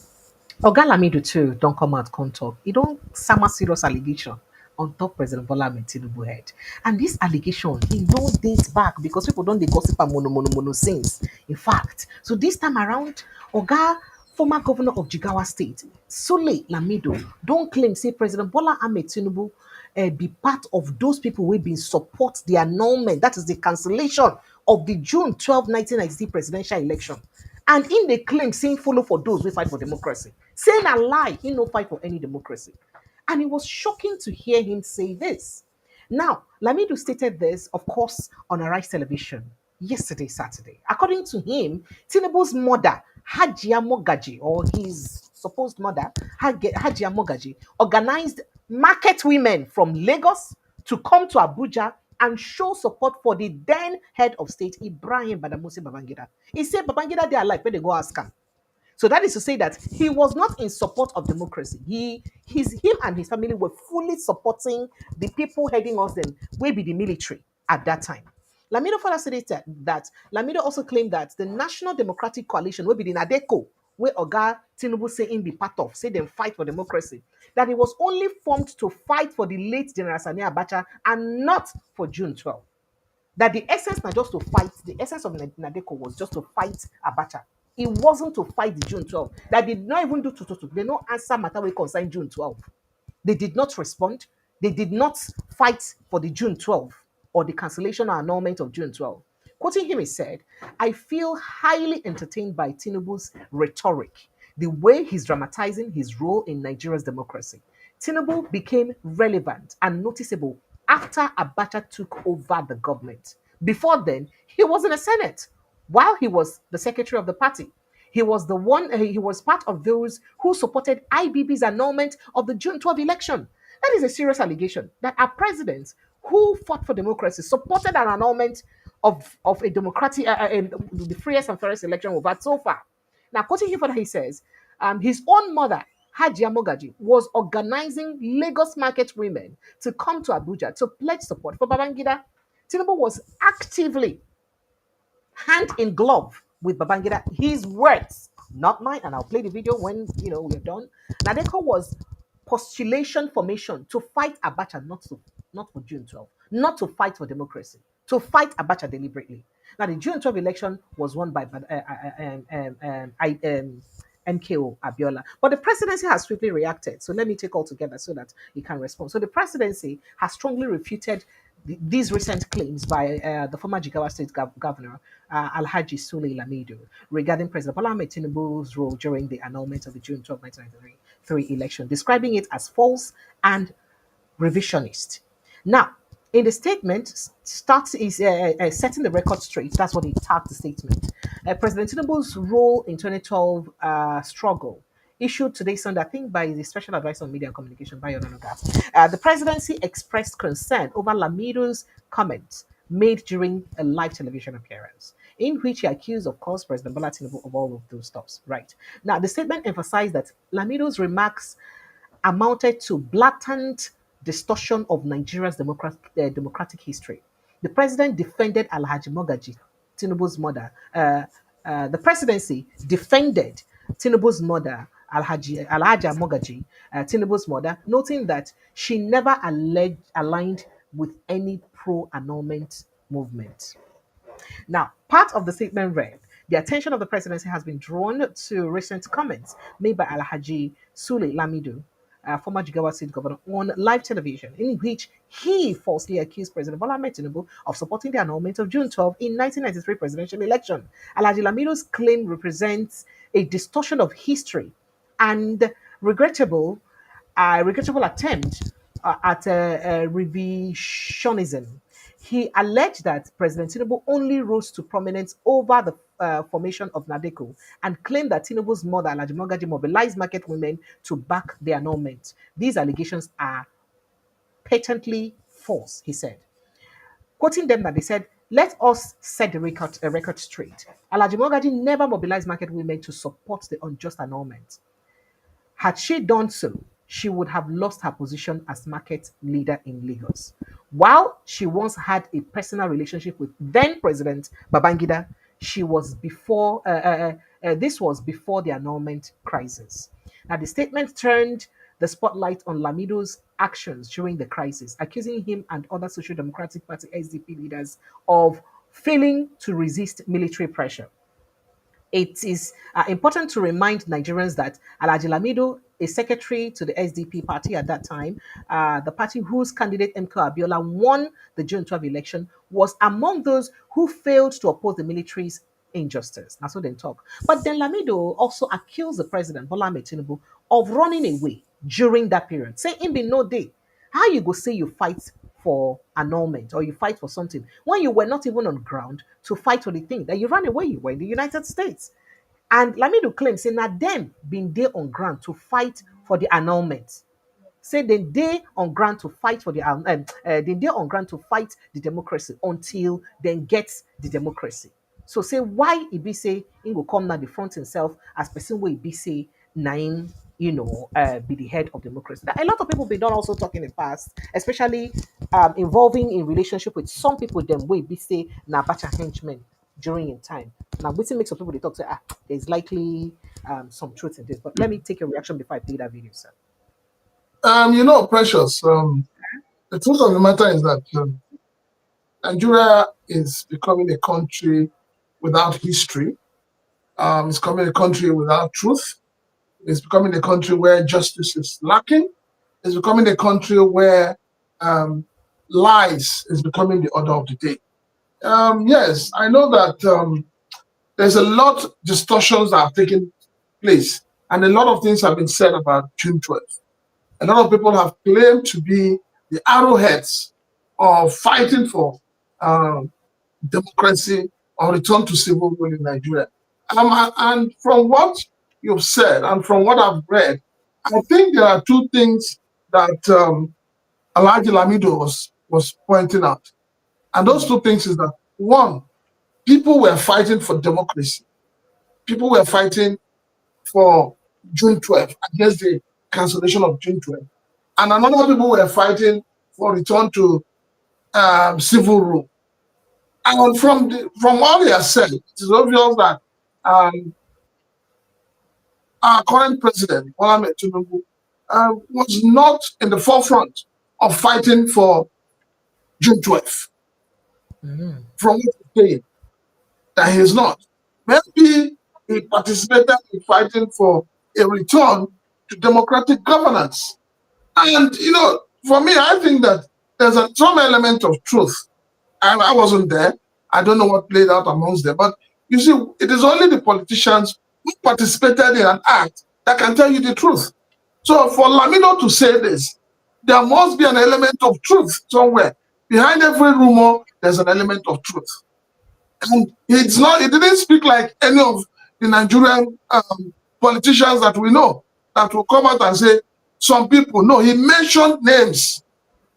A: Lamido too don't come out come talk. He don't sama serious allegation on top President Bola Ahmed Tinubu head. And this allegation, it don't date back because people don't dey gossip and mono since. In fact, so this time around, Oga, former governor of Jigawa State, Sule Lamido, don't claim say President Bola Ahmed Tinubu be part of those people who been support the annulment, that is the cancellation of the June 12, 1993 presidential election. And in the claim saying follow for those who fight for democracy. Saying a lie, he no fight for any democracy. And it was shocking to hear him say this. Now, Lamido stated this, of course, on Arise Television yesterday, Saturday. According to him, Tinubu's mother, Hajia Mogaji, or his supposed mother, Hajia Mogaji, organized market women from Lagos to come to Abuja and show support for the then head of state, Ibrahim Badamasi Babangida. He said Babangida they are alive when they go ask him. So that is to say that he was not in support of democracy. Him and his family were fully supporting the people heading us then, will be the military at that time. Lamido further stated that Lamido also claimed that the National Democratic Coalition will be the NADECO, where Oga Tinubu say in be part of, say them fight for democracy, that it was only formed to fight for the late General Sani Abacha and not for June 12th. That the essence not just to fight, the essence of Nadeko was just to fight Abacha. It wasn't to fight the June 12th. That did not even do to. They no answer matter we concern June 12th. They did not respond. They did not fight for the June 12th or the cancellation or annulment of June 12th. Quoting him, he said, I feel highly entertained by Tinubu's rhetoric, the way he's dramatizing his role in Nigeria's democracy. Tinubu became relevant and noticeable after Abacha took over the government. Before then, he was in the Senate while he was the secretary of the party. He was the one, he was part of those who supported IBB's annulment of the June 12 election. That is a serious allegation that our president who fought for democracy supported an annulment of a democratic, the freest and fairest election we've had so far. Now, quoting him further, he says, his own mother, Hajia Mogaji, was organizing Lagos market women to come to Abuja to pledge support for Babangida. Tinubu was actively hand in glove with Babangida. His words, not mine, and I'll play the video when we're done. Nadeko was postulation formation to fight Abacha, not for June 12, not to fight for democracy, to fight Abacha deliberately. Now the June 12 election was won by MKO Abiola. But the presidency has swiftly reacted. So let me take all together so that he can respond. So the presidency has strongly refuted these recent claims by the former Jigawa State Governor Alhaji Sule Lamido regarding President Bola Ahmed Tinubu's role during the annulment of the June 12, 1993 election, describing it as false and revisionist. Now, in the statement, starts is setting the record straight. That's what he tagged the statement. President Tinubu's role in 2012 struggle issued today Sunday, I think, by the Special Advisor on Media and Communication, Bayo Onanuga. The presidency expressed concern over Lamido's comments made during a live television appearance, in which he accused, of course, President Bola Tinubu of all of those stuffs. Right. Now, the statement emphasized that Lamido's remarks amounted to blatant distortion of Nigeria's democratic history. The president defended Alhaji Mogaji, Tinubu's mother. The presidency defended Tinubu's mother, Alhaja Mogaji, Tinubu's mother, noting that she never aligned with any pro-annulment movement. Now, part of the statement read, the attention of the presidency has been drawn to recent comments made by Alhaji Sule Lamido, former Jigawa State governor, on live television, in which he falsely accused President Bola Ahmed Tinubu of supporting the annulment of June 12 in 1993 presidential election. Alhaji Lamido's claim represents a distortion of history and regrettable regrettable attempt at revisionism. He alleged that President Tinubu only rose to prominence over the formation of NADECO and claimed that Tinubu's mother, Alhaji Mogaji, mobilized market women to back the annulment. These allegations are patently false, he said. Quoting them, that they said, let us set the record straight. Alhaji Mogaji never mobilized market women to support the unjust annulment. Had she done so, she would have lost her position as market leader in Lagos. While she once had a personal relationship with then President Babangida, she was before this was before the annulment crisis. Now, the statement turned the spotlight on Lamido's actions during the crisis, accusing him and other Social Democratic Party SDP leaders of failing to resist military pressure. It is important to remind Nigerians that Alhaji Lamido, a secretary to the SDP party at that time, the party whose candidate MK Abiola won the June 12 election, was among those who failed to oppose the military's injustice. That's what they talk. But then Lamido also accused the president, Bola Ahmed Tinubu, of running away during that period, saying him be no day. How you go say you fight for annulment or you fight for something when you were not even on ground to fight for the thing that you ran away, you were in the United States? And Lamido claims say na them been there on ground to fight for the annulment. Say they on ground to fight for the they on ground to fight the democracy until then gets the democracy. So say why he be say he go come now the front himself as person where he be say nine, be the head of democracy. A lot of people been done also talk in the past, especially involving in relationship with some people them way be say na bacha henchmen during in time. Now, what makes some people they talk say there's likely some truth in this. But let me take your reaction before I play that video, sir.
B: Precious. The truth of the matter is that Nigeria is becoming a country without history. It's becoming a country without truth. It's becoming a country where justice is lacking. It's becoming a country where lies is becoming the order of the day. Yes, I know that there's a lot of distortions that are taking place, and a lot of things have been said about June 12th. A lot of people have claimed to be the arrowheads of fighting for democracy or return to civil rule in Nigeria. And from what you've said and from what I've read, I think there are two things that Alhaji Lamido was pointing out. And those two things is that, one, people were fighting for democracy. People were fighting for June 12th against the cancellation of June 12th. And another people were fighting for return to civil rule. And from what they have said, it is obvious that our current president, Bola Ahmed Tinubu, was not in the forefront of fighting for June 12th. From what he's saying, that he is not. Maybe he participated in fighting for a return to democratic governance. And, for me, I think that there's some element of truth. I wasn't there. I don't know what played out amongst them. But you see, it is only the politicians who participated in an act that can tell you the truth. So for Lamido to say this, there must be an element of truth somewhere. Behind every rumor, there's an element of truth. And it didn't speak like any of the Nigerian politicians that we know that will come out and say, some people. No, he mentioned names.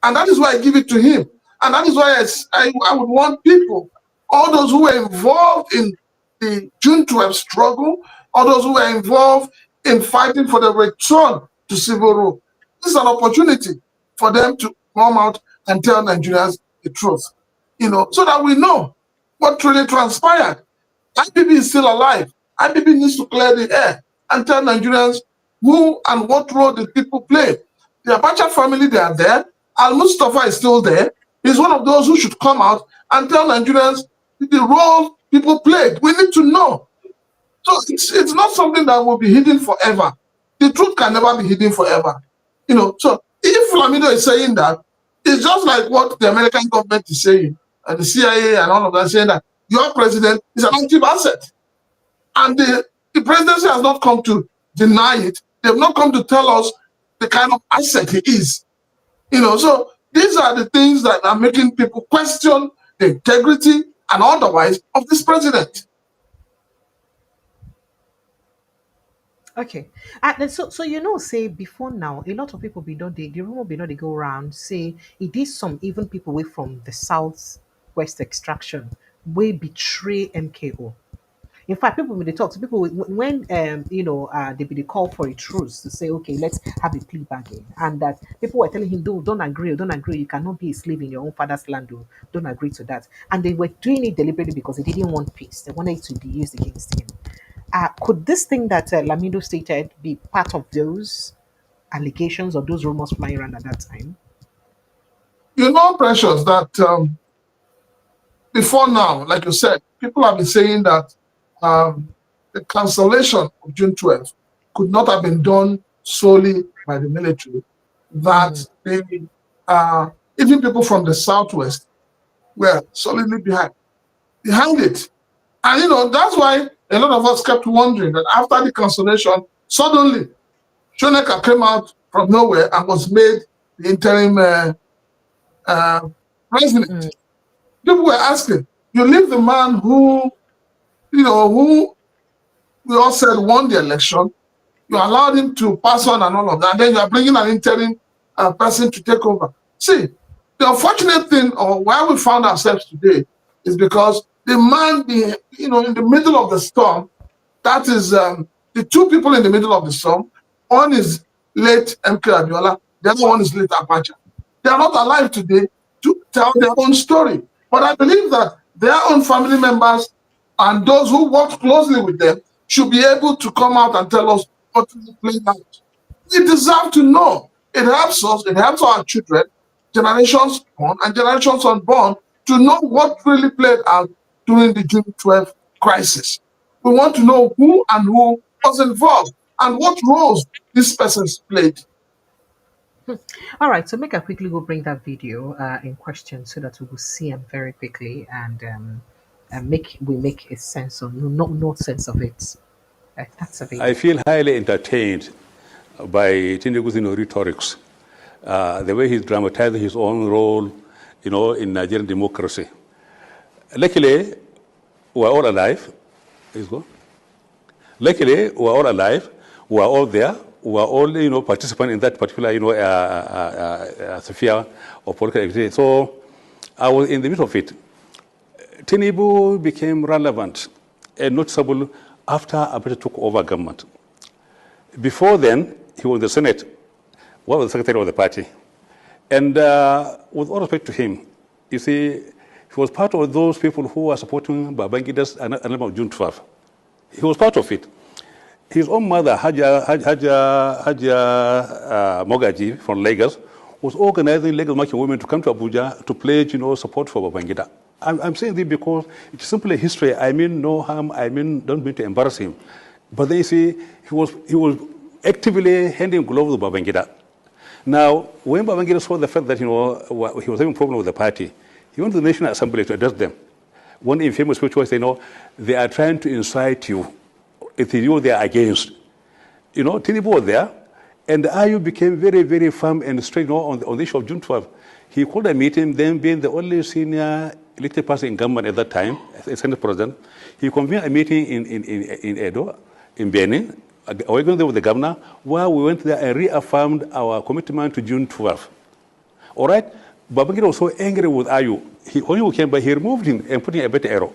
B: And that is why I give it to him. And that is why I would want people, all those who were involved in the June 12 struggle, all those who were involved in fighting for the return to civil rule. This is an opportunity for them to come out and tell Nigerians the truth, so that we know what really transpired. IPB is still alive. IPB needs to clear the air and tell Nigerians who and what role the people play. The Abacha family, they are there. Al-Mustafa is still there. He's one of those who should come out and tell Nigerians the role people played. We need to know. So it's not something that will be hidden forever. The truth can never be hidden forever. So if Lamido is saying that, it's just like what the American government is saying, and the CIA and all of that, saying that your president is an active asset. And the presidency has not come to deny it. They've not come to tell us the kind of asset he is. So these are the things that are making people question the integrity and otherwise of this president.
A: Okay. And so say before now, a lot of people the rumor they go around say it is some even people away from the southwest extraction we betray MKO. In fact, people when they talk to people when they be the call for a truce to say, okay, let's have a plea bargain, and that people were telling him, don't agree, don't agree, you cannot be a slave in your own father's land, don't agree to that, and they were doing it deliberately because they didn't want peace, they wanted it to be used against him. Could this thing that Lamido stated be part of those allegations or those rumors flying around at that time?
B: Precious, that before now, like you said, people have been saying that the cancellation of June 12th could not have been done solely by the military, that even people from the southwest were solidly behind it. And that's why a lot of us kept wondering that after the cancellation, suddenly Shoneka came out from nowhere and was made the interim president. People were asking, you leave the man who we all said won the election, you allowed him to pass on and all of that, and then you are bringing an interim person to take over. See, the unfortunate thing, or why we found ourselves today, is because the man, in the middle of the storm, that is the two people in the middle of the storm. One is late MK Abiola, the other one is late Abacha. They are not alive today to tell their own story. But I believe that their own family members and those who worked closely with them should be able to come out and tell us what really played out. We deserve to know. It helps us, it helps our children, generations born and generations unborn, to know what really played out during the June 12th crisis. We want to know who and who was involved and what roles these persons played.
A: All right, so make a quickly go bring that video in question so that we will see him very quickly and make a sense of no sense of it. That's a video.
C: I feel highly entertained by Tinubu's rhetorics, the way he's dramatizing his own role, in Nigerian democracy. Luckily, we're all alive. Please go. Luckily, we're all alive. We're all there. We're all, participants in that particular, sphere of political activity. So I was in the midst of it. Tinubu became relevant and noticeable after Abacha took over government. Before then, he was in the Senate, was the secretary of the party. And with all respect to him, you see, he was part of those people who were supporting Babangida's annulment of June 12th. He was part of it. His own mother, Haja Mogaji from Lagos, was organizing Lagos marching women to come to Abuja to pledge, support for Babangida. I'm saying this because it's simply history. I mean no harm. Don't mean to embarrass him. But then you see, he was actively handing gloves to Babangida. Now, when Babangida saw the fact that he was having a problem with the party, he went to the National Assembly to address them. One infamous speech was, they are trying to incite you. It is you they are against. Tinubu was there, and the IU became very, very firm and straight on the issue of June 12th. He called a meeting, then being the only senior elected person in government at that time, as Senate President. He convened a meeting in Edo, in Benin, we went there with the governor, where we went there and reaffirmed our commitment to June 12th. All right? Babangida was so angry with IU. When he came by, he removed him and put in a better arrow.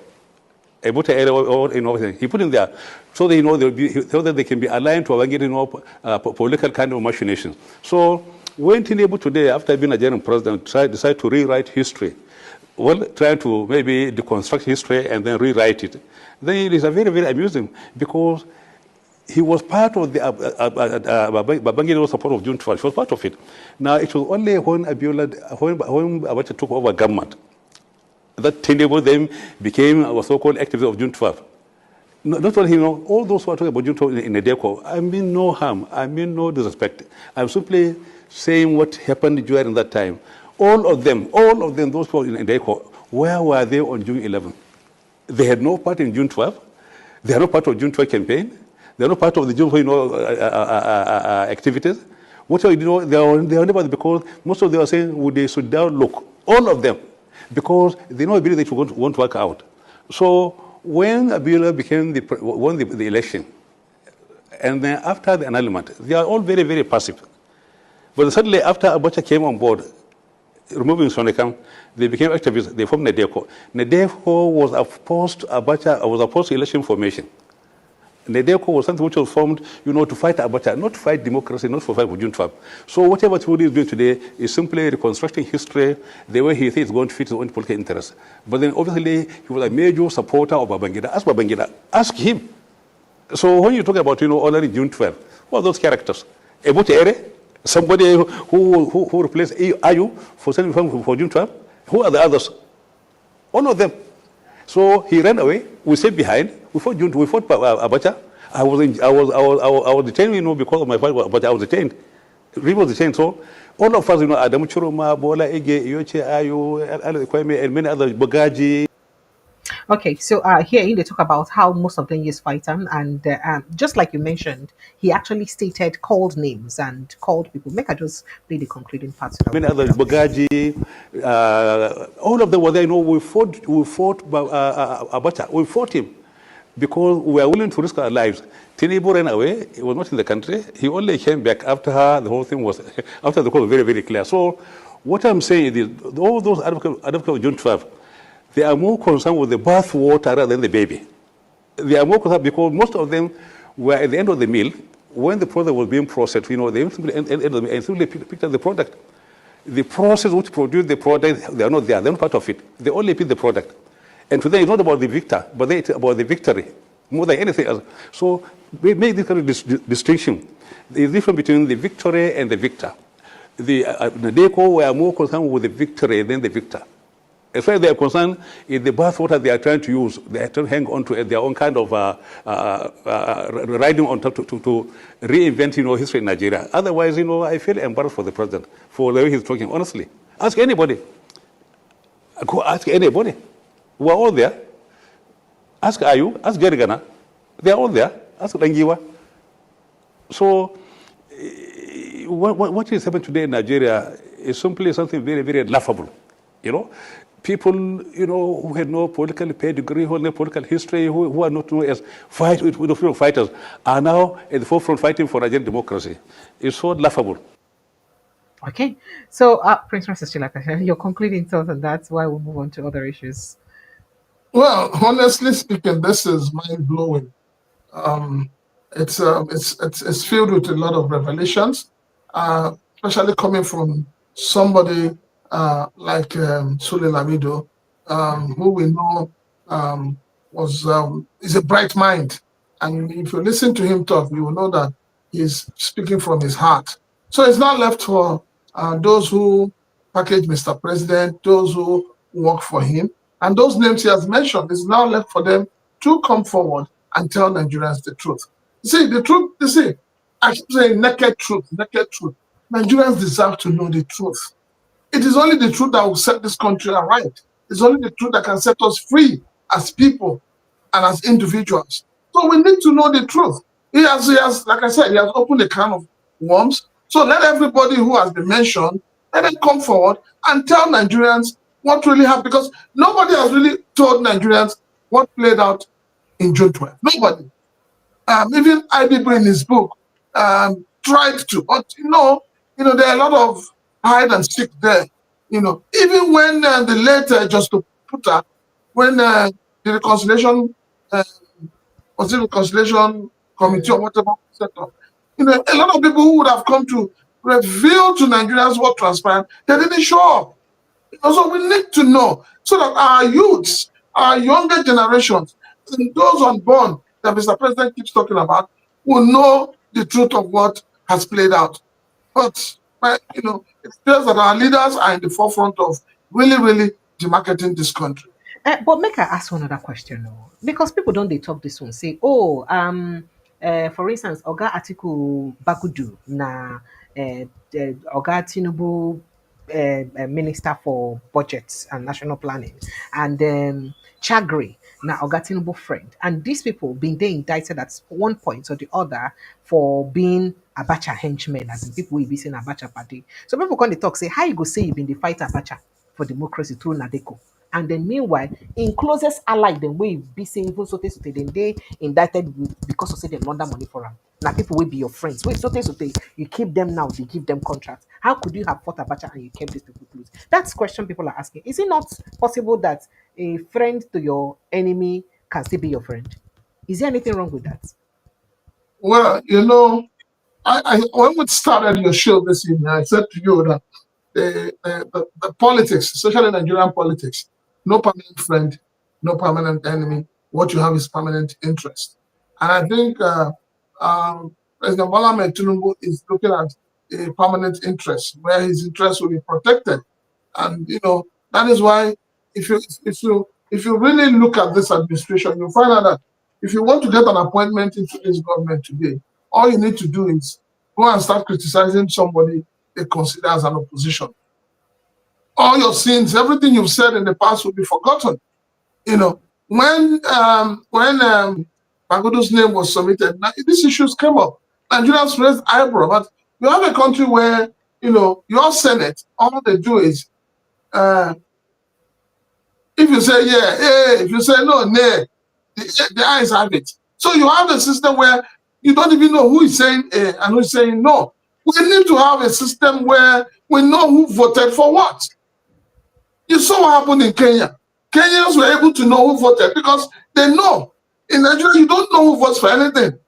C: He put him there so that so that they can be aligned to Babangida, political kind of machinations. So When Tinubu today, after being Nigerian president, decided to rewrite history, well, trying to maybe deconstruct history and then rewrite it, then it is a very, very amusing because he was part of the Babangida support of June 12. He was part of it. Now, it was only when Abacha took over government that Tinubu then became a so-called activist of June 12. Not only all those who are talking about June 12 in Nedeko, I mean no harm, I mean no disrespect. I'm simply saying what happened during that time. All of them, those people in Nedeko, where were they on June 11? They had no part in June 12. They are not part of June 12 campaign. They are not part of the June 12 activities. What they are never, because most of them are saying they should down look. All of them, because they know believe they won't work out. So when Abdullah won the election, and then after the annulment, they are all very, very passive. But suddenly, after Abacha came on board, removing Sonekam, they became activists. They formed Nedeko. Nedeko was opposed to election formation. Nedeko was something which was formed, to fight Abacha, not to fight democracy, not to fight for June 12. So whatever Tinubu is doing today is simply reconstructing history the way he thinks it's going to fit his own political interests. But then obviously he was a major supporter of Babangida. Ask Babangida, ask him. So when you talk about, honoring June 12, what are those characters? Ebute Ere, somebody who replaced Ayu for June 12? Who are the others? All of them. So he ran away. We stayed behind. We fought Abacha. I was detained, because of my fight with Abacha. I was detained. He was detained. So all of us, Adamu Churuma, Bola Ege, Yoche Ayu, Kwame, and many others, Bagaji.
A: Okay, so here they talk about how most of them use fighter, and just like you mentioned, he actually called names and called people. Make I just play the concluding part.
C: Many others, Bagaji, all of them were there. We fought Abacha. We fought him because we were willing to risk our lives. Tinubu ran away. He was not in the country. He only came back after the whole thing was, after the call was very, very clear. So what I'm saying is, all those advocates of June 12, they are more concerned with the bath water rather than the baby. They are more concerned because most of them were at the end of the meal. When the product was being processed, they simply picked up the product. The process which produced the product, they are not there. They're not part of it. They only pick the product. And to them, it's not about the victor, but it's about the victory more than anything else. So we make this kind of distinction. The difference between the victory and the victor. The Nadeko were more concerned with the victory than the victor. As far as they are concerned, in the bathwater they are trying to use, they are trying to hang on to their own kind of riding on top to reinvent, history in Nigeria. Otherwise, I feel embarrassed for the president, for the way he's talking, honestly. Ask anybody. Go ask anybody. We're all there. Ask Ayu, ask Gerigana. They're all there. Ask Langiwa. So, what is happening today in Nigeria is simply something very, very laughable. People, who had no political pedigree, who had no political history, who are not known as fighters, are now at the forefront fighting for Nigerian democracy. It's so laughable.
A: Okay, so Prince Francis Chilaka, your concluding thoughts, and that's why we'll move on to other issues.
B: Well, honestly speaking, this is mind blowing. It's filled with a lot of revelations, especially coming from somebody like Sule Lamido, who we know is a bright mind. And if you listen to him talk, you will know that he's speaking from his heart. So it's not left for those who package Mr. President, those who work for him, and those names he has mentioned. It's now left for them to come forward and tell Nigerians the truth. I keep saying naked truth. Nigerians deserve to know the truth. It is only the truth that will set this country aright. It's only the truth that can set us free as people and as individuals. So we need to know the truth. He has, like I said, he has opened a can of worms. So let everybody who has been mentioned, let them come forward and tell Nigerians what really happened. Because nobody has really told Nigerians what played out in June 12. Nobody. Even IBB in his book tried to. But, there are a lot of hide and seek there. Even when the late Justice Puta, when the reconciliation, reconciliation committee or whatever set up, a lot of people who would have come to reveal to Nigerians what transpired. They didn't show up. So we need to know so that our youths, our younger generations, and those unborn that Mr. President keeps talking about will know the truth of what has played out. But it appears that our leaders are in the forefront of really, really demarketing this country.
A: But make I ask one other question, no? Because people don't they talk this one say, oh, for instance, Oga Atiku Bagudu na Oga Tinubu Minister for Budgets and National Planning, and Chagri na Oga Tinubu friend, and these people being they indicted at one point or the other for being Abacha henchmen, as in people will be saying Abacha party. So people come to talk say, how you go say you been the fight Abacha for democracy through Nadeko? And then meanwhile, in closest ally, then we be saying even so then they indicted because of say they launder money for them. Now people will be your friends. Wait, so you keep them now, they give them contracts. How could you have fought Abacha and you kept these people close? That's question people are asking. Is it not possible that a friend to your enemy can still be your friend? Is there anything wrong with that?
B: Well, when we started your show this evening, I said to you that the politics, especially Nigerian politics, no permanent friend, no permanent enemy. What you have is permanent interest. And I think President Bola Ahmed Tinubu is looking at a permanent interest where his interest will be protected. And that is why if you really look at this administration, you'll find out that if you want to get an appointment into this government today, all you need to do is go and start criticizing somebody they consider as an opposition. All your sins, everything you've said in the past will be forgotten. When Bagudu's name was submitted, these issues came up. Nigerians raised eyebrow, but you have a country where your Senate, all they do is if you say yeah, if you say no, nay, the eyes have it. So you have a system where you don't even know who is saying and who is saying no. We need to have a system where we know who voted for what. You saw what happened in Kenya. Kenyans were able to know who voted because they know. In Nigeria, you don't know who votes for anything.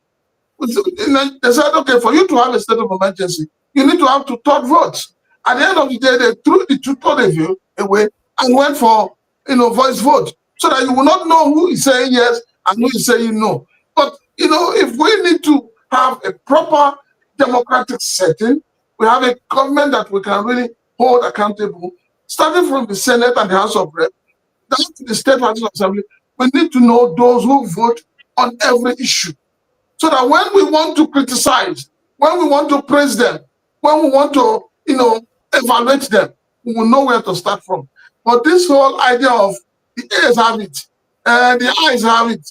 B: They said, okay, for you to have a state of emergency, you need to have two-third votes. At the end of the day, they threw the two-third away and went for voice vote so that you will not know who is saying yes and who is saying no. But if we need to have a proper democratic setting, we have a government that we can really hold accountable, starting from the Senate and the House of Reps, down to the State House of Assembly. We need to know those who vote on every issue, so that when we want to criticize, when we want to praise them, when we want to evaluate them, we will know where to start from. But this whole idea of the ears have it and the eyes have it,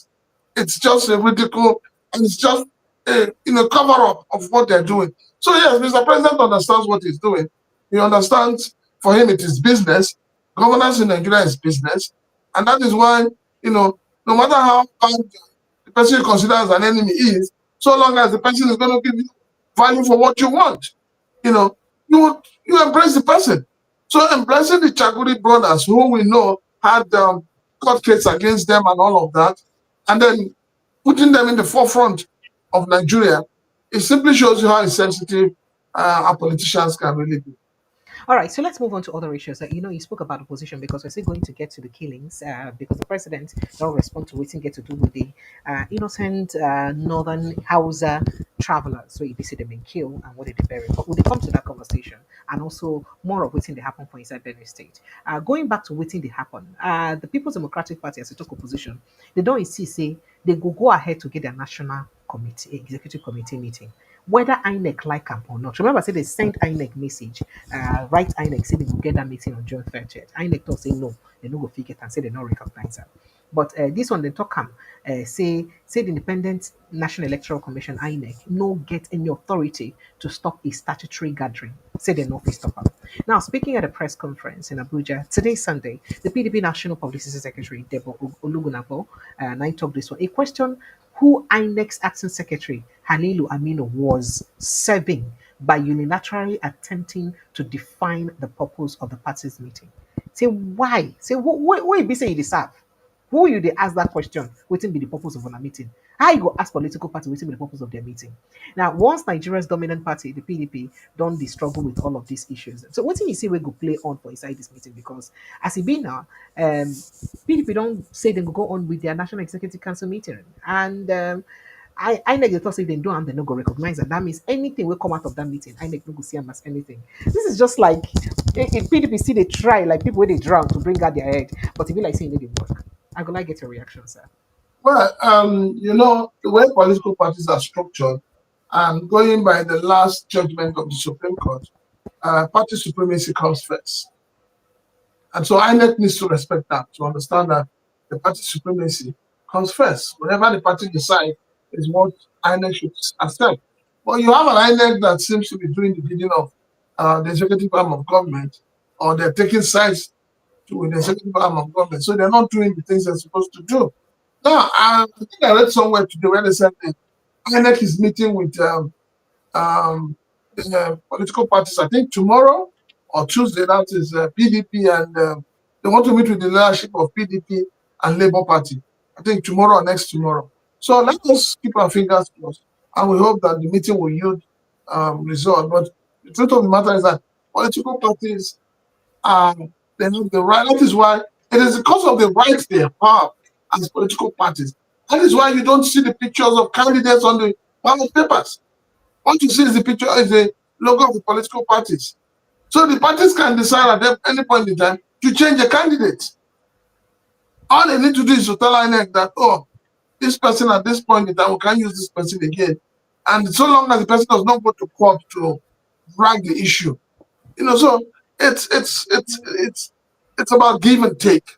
B: it's just a ridicule, and it's just a cover up of what they're doing. So yes, Mr. President understands what he's doing. He understands for him it is business. Governance in Nigeria is business. And that is why, no matter how bad the person you consider as an enemy is, so long as the person is going to give you value for what you want, you embrace the person. So embracing the Chaguri brothers, who we know had court case against them and all of that, and then putting them in the forefront of Nigeria, it simply shows you how insensitive our politicians can really be.
A: All right, so let's move on to other issues. You spoke about opposition because we're still going to get to the killings because the president don't respond to what he get to do with the innocent northern Hausa travelers. So if you see them being killed and what did they bury, but we'll come to that conversation and also more of waiting they happen for inside Benue State. Going back to waiting they happen, the People's Democratic Party as a took opposition, they don't insist say they go ahead to get their national committee, executive committee meeting whether INEC like them or not. Remember, I said they sent INEC message, right INEC say they will get that meeting on June 30th. INEC don't say no, they no go figure it and say they don't recognize them. But this one they talk say the Independent National Electoral Commission INEC no get any authority to stop a statutory gathering. Say they no fit stop them. Now speaking at a press conference in Abuja today Sunday, the PDP National Publicity Secretary Debo Olugunabo and I talked this one. A question who INEC's acting secretary Halilu Amino was serving by unilaterally attempting to define the purpose of the party's meeting. Say why? Say what be say you deserve? Who you they ask that question? Waiting be the purpose of a meeting. How you go ask political party waiting be the purpose of their meeting? Now, once Nigeria's dominant party, the PDP, don't they struggle with all of these issues. So what do you see we go play on for inside this meeting? Because as it be now, PDP don't say they go on with their National Executive Council meeting. And INEC they thought say they don't and they no go recognize and that means anything will come out of that meeting. INEC no go see them as anything. This is just like if PDP see they try like people where they drown to bring out their head, but if you like saying they didn't work. I'm gonna get your reaction, sir.
B: Well, the way political parties are structured, and going by the last judgment of the Supreme Court, party supremacy comes first. And so INEC needs to respect that, to understand that the party supremacy comes first. Whatever the party decides is what INEC should accept. But you have an INEC that seems to be doing the bidding of the executive arm of government, or they're taking sides to the executive arm of government. So they're not doing the things they're supposed to do. Now, I think I read somewhere today where they said that INEC is meeting with the political parties, I think tomorrow or Tuesday, that is PDP, and they want to meet with the leadership of PDP and Labour Party, I think tomorrow or next tomorrow. So let us keep our fingers crossed, and we hope that the meeting will yield result. But the truth of the matter is that political parties they have the right. That is why it is because of the rights they have as political parties. That is why you don't see the pictures of candidates on the ballot papers. What you see is the picture is the logo of the political parties. So the parties can decide at any point in time to change a candidate. All they need to do is to tell INEC that, oh, this person at this point in time, we can't use this person again. And so long as the person does not go to court to drag the issue, so it's about give and take.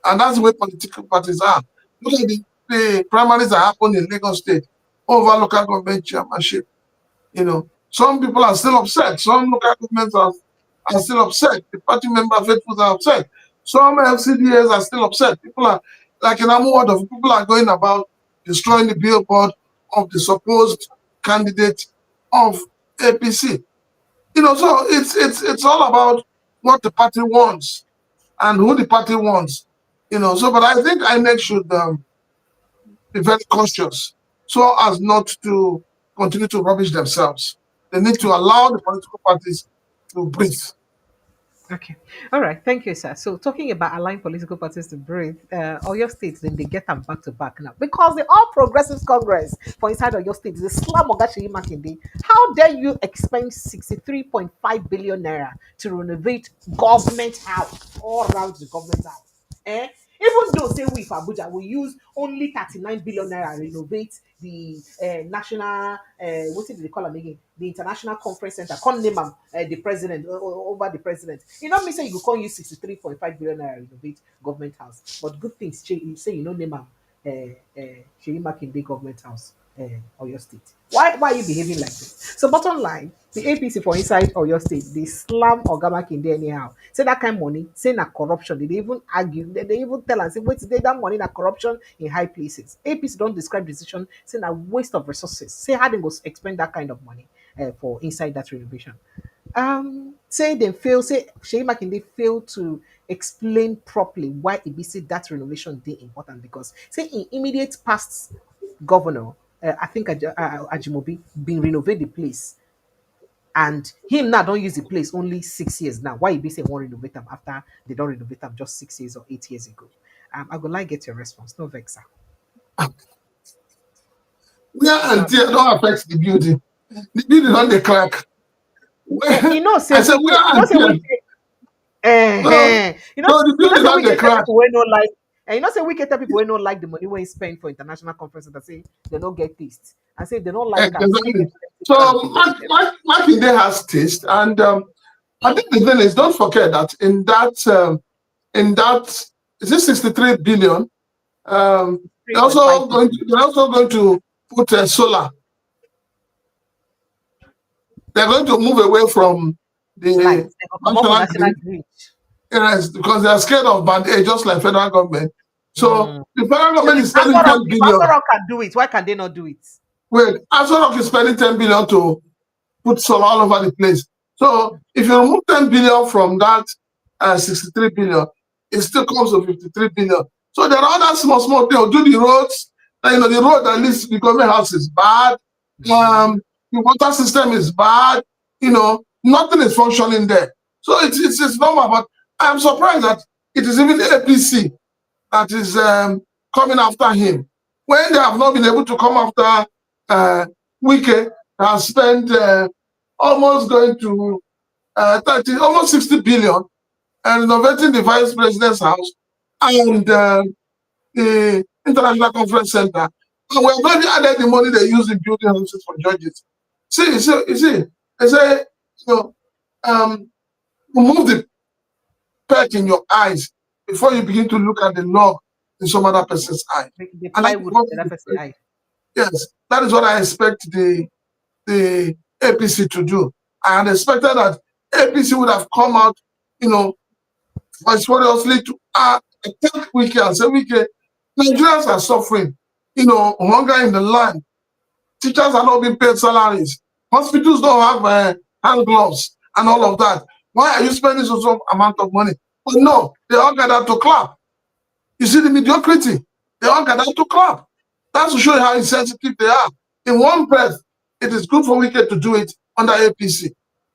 B: And that's the way political parties are. Look at the primaries that happened in Lagos State over local government chairmanship. Some people are still upset. Some local governments are still upset. The party member faithfuls are upset. Some FCDAs are still upset. People are, like in Amuwado, people are going about destroying the billboard of the supposed candidate of APC. So it's all about what the party wants and who the party wants. But I think INEC should be very cautious so as not to continue to rubbish themselves. They need to allow the political parties to breathe.
A: Okay. All right. Thank you, sir. So, talking about allowing political parties to breathe, all your states, then they get them back to back now. Because the All Progressives Congress for inside of your states, the slam Ogashi Makinde, how dare you expend 63.5 billion naira to renovate government house all around the government house? Eh? Even though say we for Abuja we use only 39 billion naira renovate the national what did they call them again? The International Conference Center. Come name am the president over the president. You know me say you go use 63.5 billion naira renovate government house. But good things you say you know name am Sheyi Makinde government house or your state. Why are you behaving like this? So bottom line, the APC for inside or your state, they slam Oga Makinde anyhow. Say that kind of money, say na corruption. They even argue, they even tell and say, wait, they that money na corruption in high places. APC don't describe decision, say na waste of resources. Say how they go expend that kind of money for inside that renovation. Say they fail, say Sheyi Makinde fail to explain properly why it be say that renovation dey important because say in immediate past governor, I think Ajimobi been renovate the place and him now don't use the place only 6 years now. Why he be say won't renovate them after they don't renovate them just 6 years or 8 years ago? I would like get your response. No vexa.
B: Yeah, and tear don't affect the building. The building on the crack.
A: You know, say
B: I said,
A: you know, say we you know,
B: no, the
A: you know,
B: building
A: say
B: on
A: we
B: the
A: get
B: crack.
A: people we don't like, and you know, say we get people we don't like the money we spend for international conferences that say they don't get taste. I say they don't like them.
B: Exactly. So Makinde has taste, and I think the thing is, don't forget that in that is this 63 billion. They're also going to put solar. They're going to move away from the
A: lights. They come up for
B: national
A: national
B: grid.
A: grid.
B: Yes, because they are scared of band aid, just like federal government. So the federal
A: So
B: government
A: if
B: is spending 10 billion.
A: Asoro can do it, why can they not do it?
B: Wait, Asoro is spending 10 billion to put solar all over the place. So if you remove 10 billion from that 63 billion, it still comes to 53 billion. So there are other small things. Do the roads. And, the road that leads to the government house is bad. The water system is bad. Nothing is functioning there. So it's normal. But I'm surprised that it is even the APC that is coming after him when they have not been able to come after Wike, has spent almost going to almost 60 billion and renovating the Vice President's house and the International Conference Center. And we have already added the money they use in building houses for judges. See, they say, remove the peck in your eyes before you begin to look at the log in some other person's eye.
A: The
B: And that is
A: plywood
B: what
A: in that person's eye.
B: yes, that is what I expect the APC to do. I had expected that APC would have come out, victoriously to attack Wike and say, Wike, Nigerians are suffering, hunger in the land. Teachers are not being paid salaries. Hospitals don't have hand gloves and all of that. Why are you spending so amount of money? But no, they all gathered to clap. You see the mediocrity. They all gathered to clap. That's to show you how insensitive they are. In one breath, it is good for Wike to do it under APC.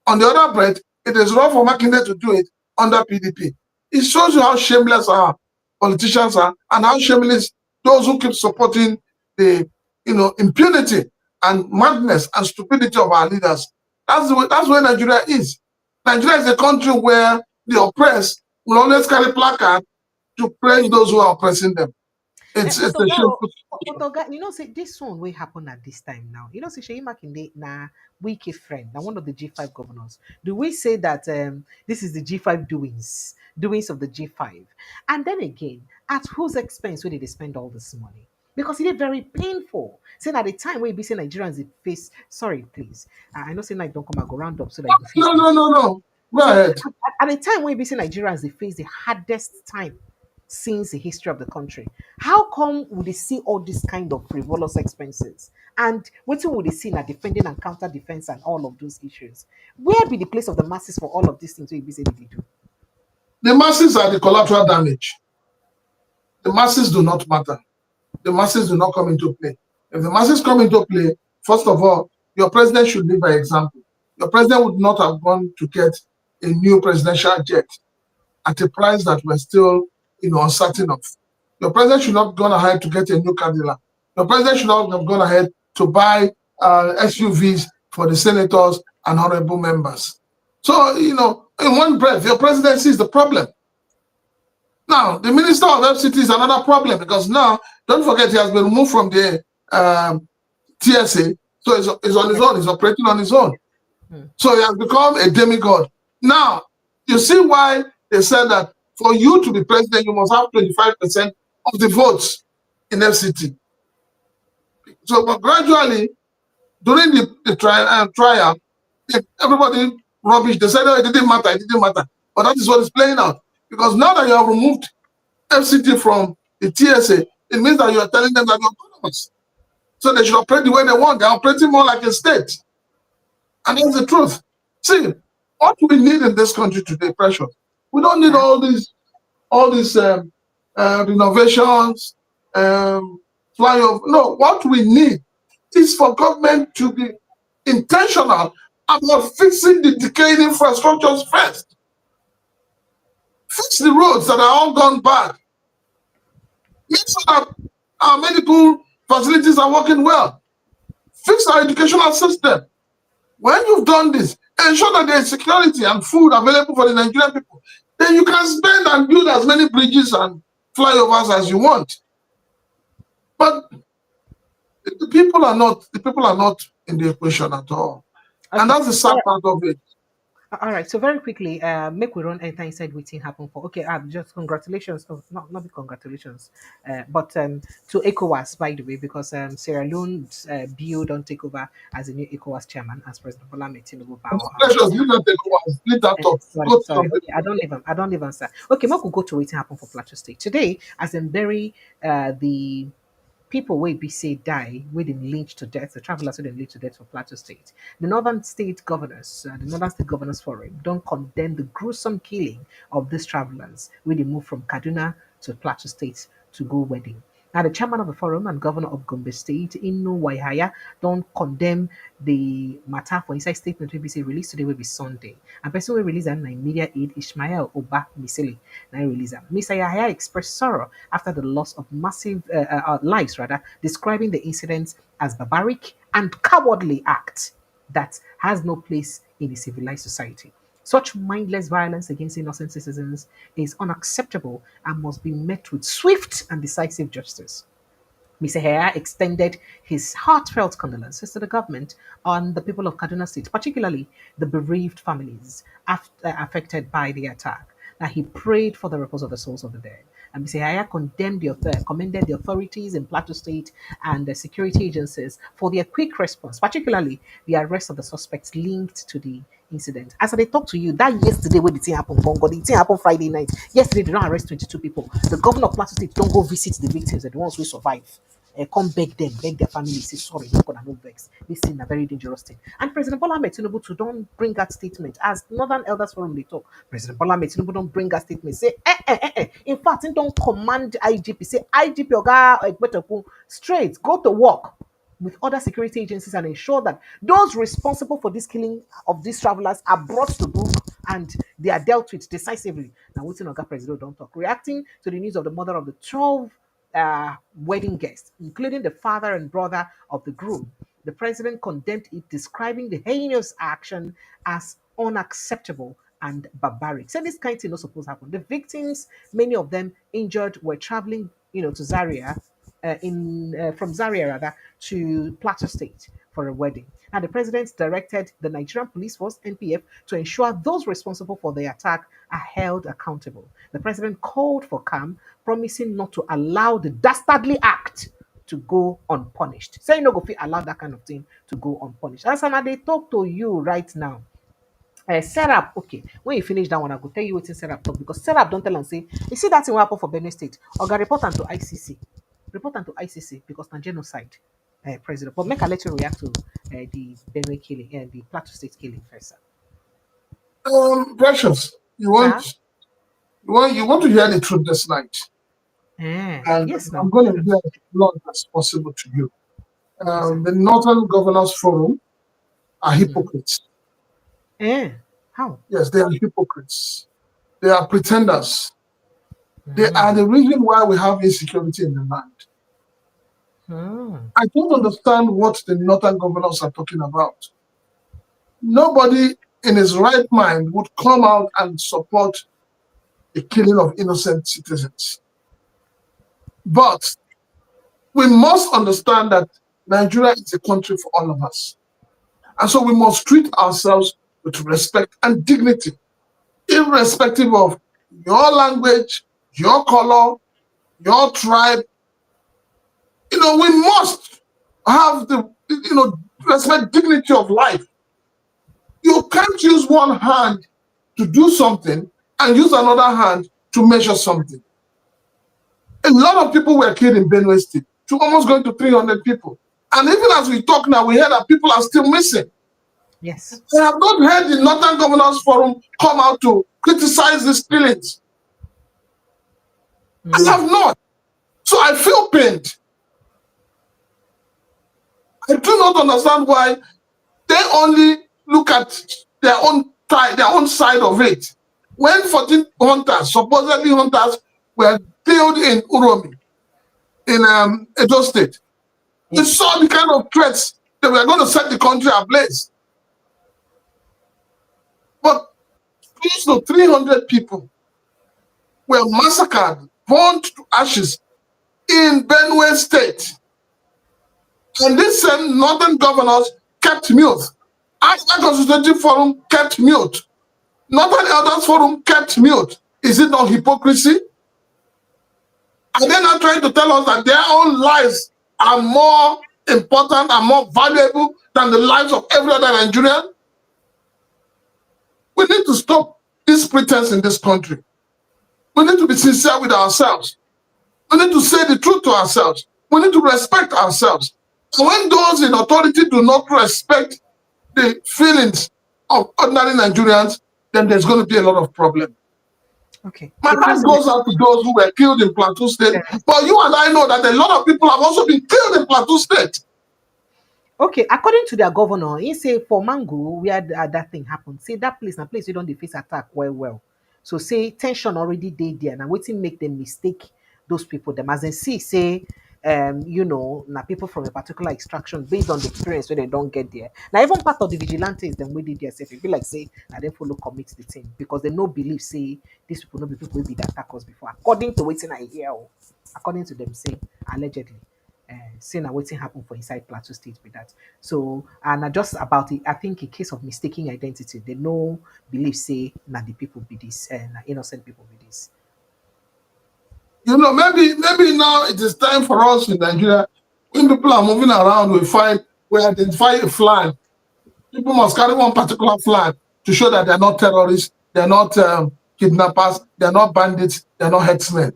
B: On the other breath, it is wrong for Makinde to do it under PDP. It shows you how shameless our politicians are and how shameless those who keep supporting the impunity and madness and stupidity of our leaders. That's where Nigeria is. Nigeria is a country where the oppressed will always carry placard to praise those who are oppressing them. It's a shameful.
A: Say this one will happen at this time now. Say Sheyi Makinde na Wike friend, now one of the G5 governors. Do we say that this is the G5 doings of the G5? And then again, at whose expense will they spend all this money? Because it is very painful. Saying at the time where you be saying Nigerians they face, sorry, please. I know saying I don't come and go round up so that you face.
B: No. Go
A: So
B: ahead.
A: at the time when you be saying Nigerians they face the hardest time since the history of the country. How come would they see all these kind of frivolous expenses? And what would they see in a defending and counter defense and all of those issues? Where be the place of the masses for all of these things we be saying they do?
B: The masses are the collateral damage. The masses do not matter. The masses do not come into play. If the masses come into play, first of all, your president should lead by example. Your president would not have gone to get a new presidential jet at a price that we're still uncertain of. Your president should not have gone ahead to get a new Cadillac. Your president should not have gone ahead to buy SUVs for the senators and honorable members. So, in one breath, your presidency is the problem. Now, the Minister of FCT is another problem because now, don't forget, he has been removed from the TSA. So he's on his own. He's operating on his own. So he has become a demigod. Now, you see why they said that for you to be president, you must have 25% of the votes in FCT. So, but gradually, during the trial, everybody rubbish. They said, no, it didn't matter. But that is what is playing out. Because now that you have removed FCT from the TSA, it means that you are telling them that you're autonomous. So they should operate the way they want. They're operating more like a state. And that's the truth. See, what we need in this country today, precious, we don't need all these renovations, flyover. No, what we need is for government to be intentional about fixing the decaying infrastructures first. Fix the roads that are all gone bad. Make sure that our medical facilities are working well. Fix our educational system. When you've done this, ensure that there is security and food available for the Nigerian people. Then you can spend and build as many bridges and flyovers as you want. But the people are not in the equation at all. Okay. And that's the sad part of it.
A: All right, so very quickly, make we run enter inside waiting happen for. Okay, just congratulations. Oh, not the congratulations, but to ECOWAS, by the way, because Sierra Leone's bill don't take over as a new ECOWAS chairman as President Bola Tinubu. Sorry. Okay, I don't live on sir. Okay, make we go to waiting happen for Plateau State today, as in bury the people wey be say die wey dem lynch to death, the travelers wey dem lynch to death for Plateau State. The Northern State Governors Forum don't condemn the gruesome killing of these travelers wey dey move from Kaduna to Plateau State to go wedding. Now, the chairman of the forum and governor of Gombe State, Inu Waihaya, don't condemn the matter for inside statement BBC released today will be Sunday. And person will release an media aide Ishmael Oba Misili. Now release them. Mr. Yahaya expressed sorrow after the loss of massive lives, rather, describing the incident as barbaric and cowardly act that has no place in a civilized society. Such mindless violence against innocent citizens is unacceptable and must be met with swift and decisive justice. Mr. Haya extended his heartfelt condolences to the government on the people of Kaduna State, particularly the bereaved families affected by the attack. Now, he prayed for the repose of the souls of the dead. And Mr. Haya commended the authorities in Plateau State and the security agencies for their quick response, particularly the arrest of the suspects linked to the incident. As I talk to you, that yesterday when the thing happened, Bongo, the thing happened Friday night. Yesterday, they don't arrest 22 people. The governor of Plateau State don't go visit the victims, the ones who survive. Come beg them, beg their family, say sorry, not gonna no vex. This is a very dangerous thing. And President Bola Ahmed Tinubu too don't bring that statement as Northern Elders Forum they talk. President Bola Ahmed Tinubu don't bring that statement. Say In fact, he don't command IGP. Say IGP Oga Ekwetekun straight go to work with other security agencies and ensure that those responsible for this killing of these travelers are brought to book and they are dealt with decisively. Now, what's in Oga President don't talk. Reacting to the news of the mother of the 12 wedding guests, including the father and brother of the groom, the president condemned it, describing the heinous action as unacceptable and barbaric. Said this kind of thing not supposed to happen. The victims, many of them injured, were traveling, to Zaria, from Zaria rather to Plateau State for a wedding. And the president directed the Nigerian Police Force (NPF) to ensure those responsible for the attack are held accountable. The president called for calm, promising not to allow the dastardly act to go unpunished. Say no go fit allow that kind of thing to go unpunished. As they talk to you right now, Serap, okay. When you finish that one, I go tell you what Serap talk because Serap don't tell and say, you see that thing will happen for Benue State. Oga report am to ICC. Report am to ICC because na genocide, president. But make I let you react to the Benue killing and the Plateau State killing first, sir.
B: Precious,
A: Sir?
B: you want to hear the truth this night, and
A: Yes,
B: I'm
A: no.
B: going to hear as long as possible to you. The Northern Governors Forum are hypocrites.
A: How?
B: Yes, they are hypocrites. They are pretenders. They are the reason why we have insecurity in the land. I don't understand what the Northern Governors are talking about. Nobody in his right mind would come out and support the killing of innocent citizens. But we must understand that Nigeria is a country for all of us. And so we must treat ourselves with respect and dignity, irrespective of your language, your color, your tribe. We must have the, respect dignity of life. You can't use one hand to do something and use another hand to measure something. A lot of people were killed in Benue State, to almost going to 300 people. And even as we talk now, we hear that people are still missing.
A: Yes.
B: I have not heard the Northern Governors Forum come out to criticize these killings. I have not. So I feel pained. I do not understand why they only look at their own side of it. When 14 hunters, supposedly hunters, were killed in Uromi, in Edo State, we saw the kind of threats that were going to set the country ablaze. But close to 300 people were massacred, burned to ashes in Benue State. And these same Northern governors kept mute. Akwa Consultative Forum kept mute. Northern Elders Forum kept mute. Is it not hypocrisy? Are they not trying to tell us that their own lives are more important and more valuable than the lives of every other Nigerian? We need to stop this pretense in this country. We need to be sincere with ourselves. We need to say the truth to ourselves. We need to respect ourselves. And when those in authority do not respect the feelings of ordinary Nigerians, then there's going to be a lot of problem.
A: Okay.
B: My
A: The
B: heart
A: president.
B: goes out to those who were killed in Plateau State.
A: Yes.
B: But you and I know that a lot of people have also been killed in Plateau State.
A: Okay, according to their governor, he say for Mango, where that thing happened, say that place, na place we don't dey face attack well. So say tension already dey there. Now waiting make them mistake those people. Them as in see, say, na people from a particular extraction based on the experience where they don't get there. Now even part of the vigilantes, them we did there, say, it be like say, I then follow commit the thing because they no believe say these people no be people will be the attackers before. According to waiting I hear, according to them say allegedly. Saying na wetin happen for inside Plateau State with that. So and just about it, I think in case of mistaking identity, they no believe say na the people be this, na innocent people be this.
B: Maybe now it is time for us in Nigeria, when people are moving around, we identify a flag. People must carry one particular flag to show that they're not terrorists, they're not kidnappers, they're not bandits, they're not herdsmen.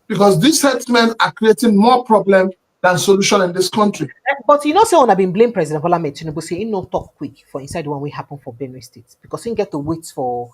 B: Because these herdsmen are creating more problem than solution in this country.
A: But you know, say I've been blame President Bola Ahmed Tinubu say he no talk quick for inside the one we happen for Benue State because he get to wait for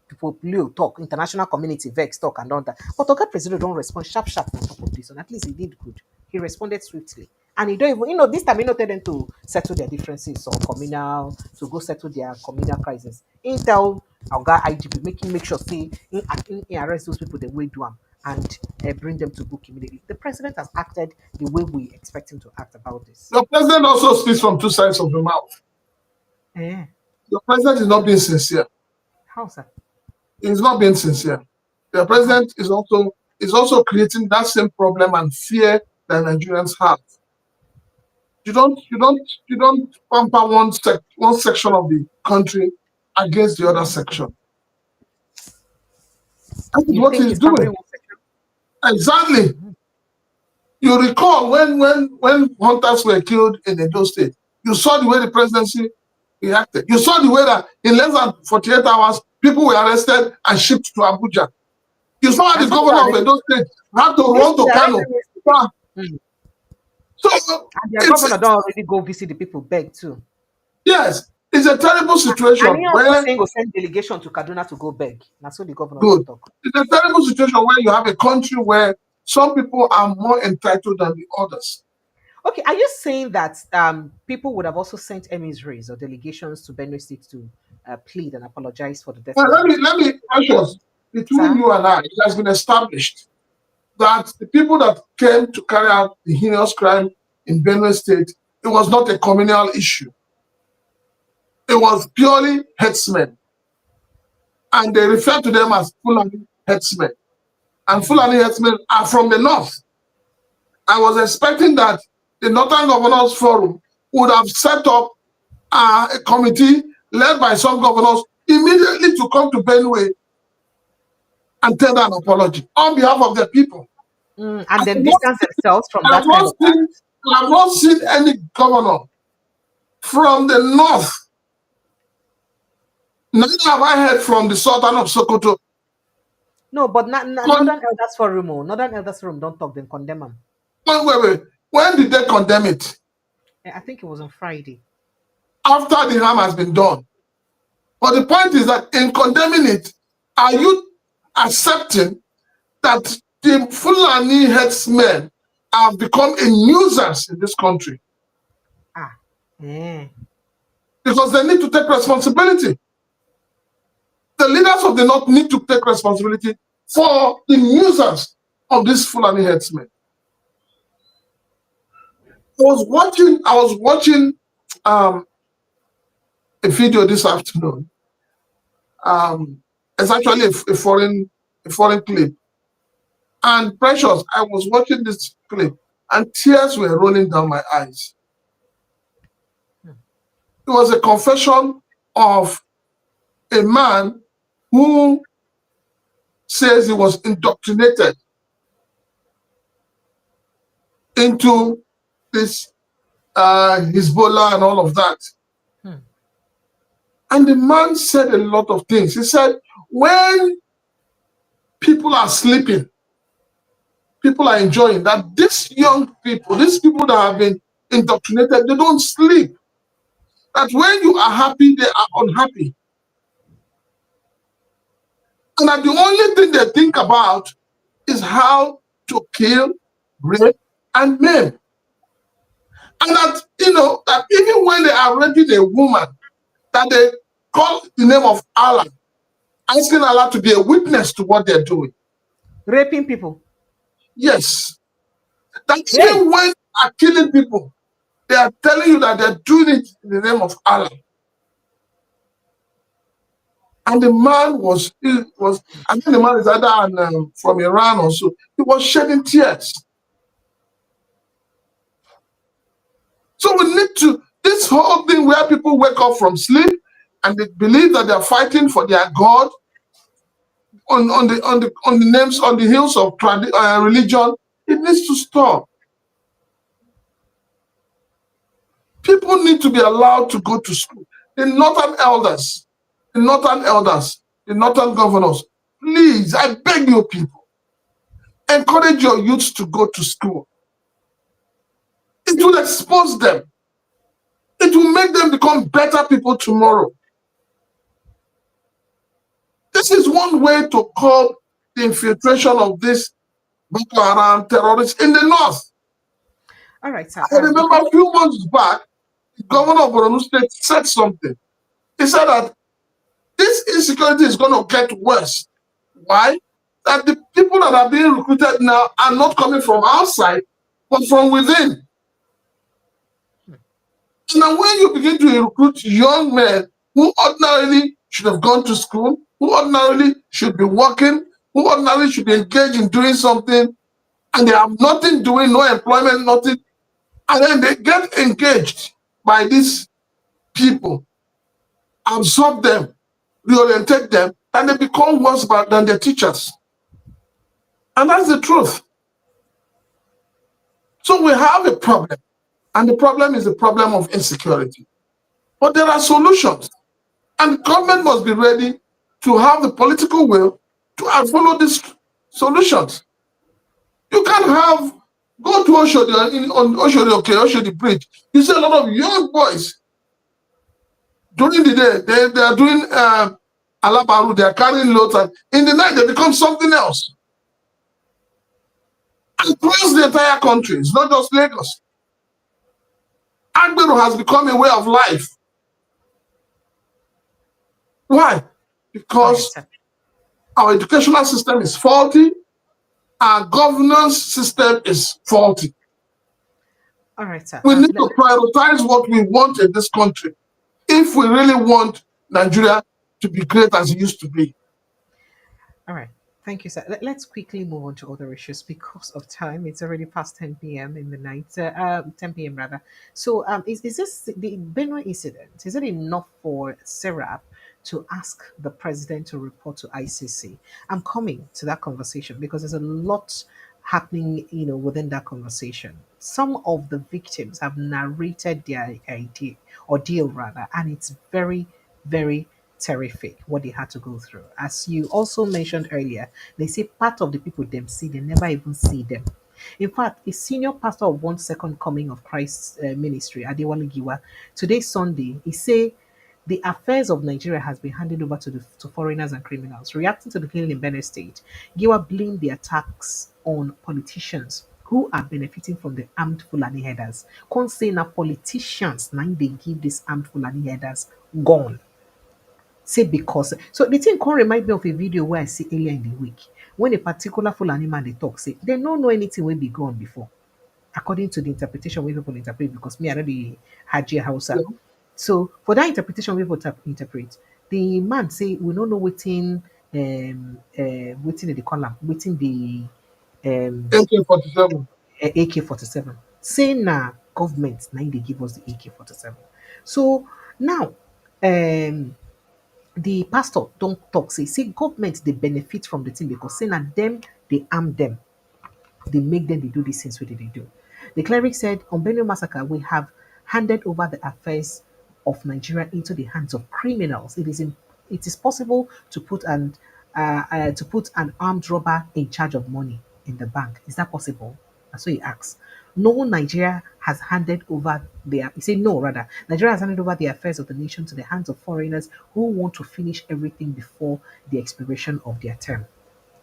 A: people talk, international community vex talk and all that. But okay, President don't respond sharp on top of this, and at least he did good. He responded swiftly. And he don't even, this time he not tell them to settle their differences or to go settle their communal crisis. He tell our guy IGP, make sure say he arrest those people the way do them and bring them to book immediately. The president has acted the way we expect him to act about this.
B: The president also speaks from two sides of the mouth.
A: Yeah.
B: The president is not being sincere.
A: How, sir?
B: He's not being sincere. The president is also creating that same problem and fear that Nigerians have. You don't pamper one section of the country against the other section. That is what he's doing. Exactly. Mm-hmm. You recall when hunters were killed in Edo State, you saw the way the presidency reacted. You saw the way that in less than 48 hours, people were arrested and shipped to Abuja. You saw how the governor of Edo State had to run to Kano. Mm. So
A: and the governor don't already go visit the people beg too.
B: Yes, it's a terrible situation.
A: And he also saying go send delegation to Kaduna to go beg. That's what the governor
B: good.
A: Talk.
B: It's a terrible situation where you have a country where some people are more entitled than the others.
A: Okay, are you saying that people would have also sent emissaries or delegations to Benue State to plead and apologize for the death?
B: Well, let me Precious, between you and I, it has been established that the people that came to carry out the heinous crime in Benue State, it was not a communal issue. It was purely herdsmen. And they refer to them as Fulani herdsmen. And Fulani herdsmen are from the north. I was expecting that the Northern Governors Forum would have set up a committee led by some governors immediately to come to Benue and tender an apology on behalf of their people.
A: And then distance themselves from that kind of act.
B: I have not seen any governor from the north. Neither have I heard from the Sultan of Sokoto.
A: No, but Northern Elders Forum, Northern Elders Forum don't talk, then condemn them.
B: Wait. When did they condemn it?
A: I think it was on Friday.
B: After the harm has been done. But the point is that in condemning it, are you accepting that the Fulani herdsmen have become a nuisance in this country? Because they need to take responsibility. The leaders of the North need to take responsibility for the nuisance of these Fulani herdsmen. I was watching a video this afternoon. It's actually a foreign clip. And Precious, I was watching this clip and tears were rolling down my eyes. It was a confession of a man who says he was indoctrinated into this Hezbollah and all of that. And the man said a lot of things. He said, when people are sleeping, people are enjoying, that these young people, these people that have been indoctrinated, they don't sleep. That when you are happy, they are unhappy. And that the only thing they think about is how to kill, rape, and maim. And that, that even when they are raping a woman, that they call the name of Allah, asking Allah to be a witness to what they're doing.
A: Raping people.
B: Yes. That
A: Hey.
B: even when they are killing people, they are telling you that they're doing it in the name of Allah. And the man I think the man is either from Iran or so. He was shedding tears. So we need to, this whole thing where people wake up from sleep and they believe that they're fighting for their God on the names, on the hills of religion, it needs to stop. People need to be allowed to go to school. The northern elders, the northern governors, please, I beg you people, encourage your youths to go to school. It will expose them. It will make them become better people tomorrow. This is one way to curb the infiltration of this Boko Haram terrorists in the north.
A: All right, sir.
B: I remember a few months back, the governor of Borno State said something. He said that this insecurity is going to get worse. Why? That the people that are being recruited now are not coming from outside, but from within. Now, when you begin to recruit young men who ordinarily should have gone to school, who ordinarily should be working, who ordinarily should be engaged in doing something, and they have nothing doing, no employment, nothing, and then they get engaged by these people, absorb them, reorientate them, and they become worse than their teachers. And that's the truth. So we have a problem, and the problem is the problem of insecurity. But there are solutions, and the government must be ready to have the political will to follow these solutions. You can't go to Oshodi, on Oshodi Bridge. You see a lot of young boys during the day, they are doing Alabaru, they are carrying loads, and in the night they become something else. And across the entire country, it's not just Lagos. Agbero has become a way of life. Why? Because our educational system is faulty, our governance system is faulty.
A: All right, sir.
B: We need to prioritize what we want in this country if we really want Nigeria to be great as it used to be.
A: All right. Thank you, sir. Let's quickly move on to other issues because of time. It's already past 10 p.m. in the night, 10 p.m. rather. So, is this the Benue incident? Is it enough for Serap to ask the president to report to ICC? I'm coming to that conversation because there's a lot happening, within that conversation. Some of the victims have narrated their ordeal rather, and it's very, very terrific what they had to go through. As you also mentioned earlier, they say part of the people them see, they never even see them. In fact, a senior pastor of One Second Coming of Christ ministry, Adewale Giwa, today Sunday, he say the affairs of Nigeria has been handed over to foreigners and criminals. Reacting to the killing in Benue State, Giwa blamed the attacks on politicians who are benefiting from the armed Fulani headers. Con say na politicians now they give these armed Fulani headers gone. Say because so the thing can remind me of a video where I see earlier in the week when a particular Fulani man they talk say they don't know anything will be gone before, according to the interpretation we people interpret because me I know the Haji Hausa. So for that interpretation we people interpret, the man say we don't know waiting waiting in the column, waiting the
B: AK-47.
A: AK-47. Saying na government now they give us the AK-47. So now um the pastor don't talk say government they benefit from the thing because say na them they arm them, they make them they do these things what they do. The cleric said on Benue massacre we have handed over the affairs of Nigeria into the hands of criminals. It is possible to put an armed robber in charge of money in the bank. Is that possible? That's what he asks. No, Nigeria has handed over their, he said no, rather, Nigeria has handed over the affairs of the nation to the hands of foreigners who want to finish everything before the expiration of their term.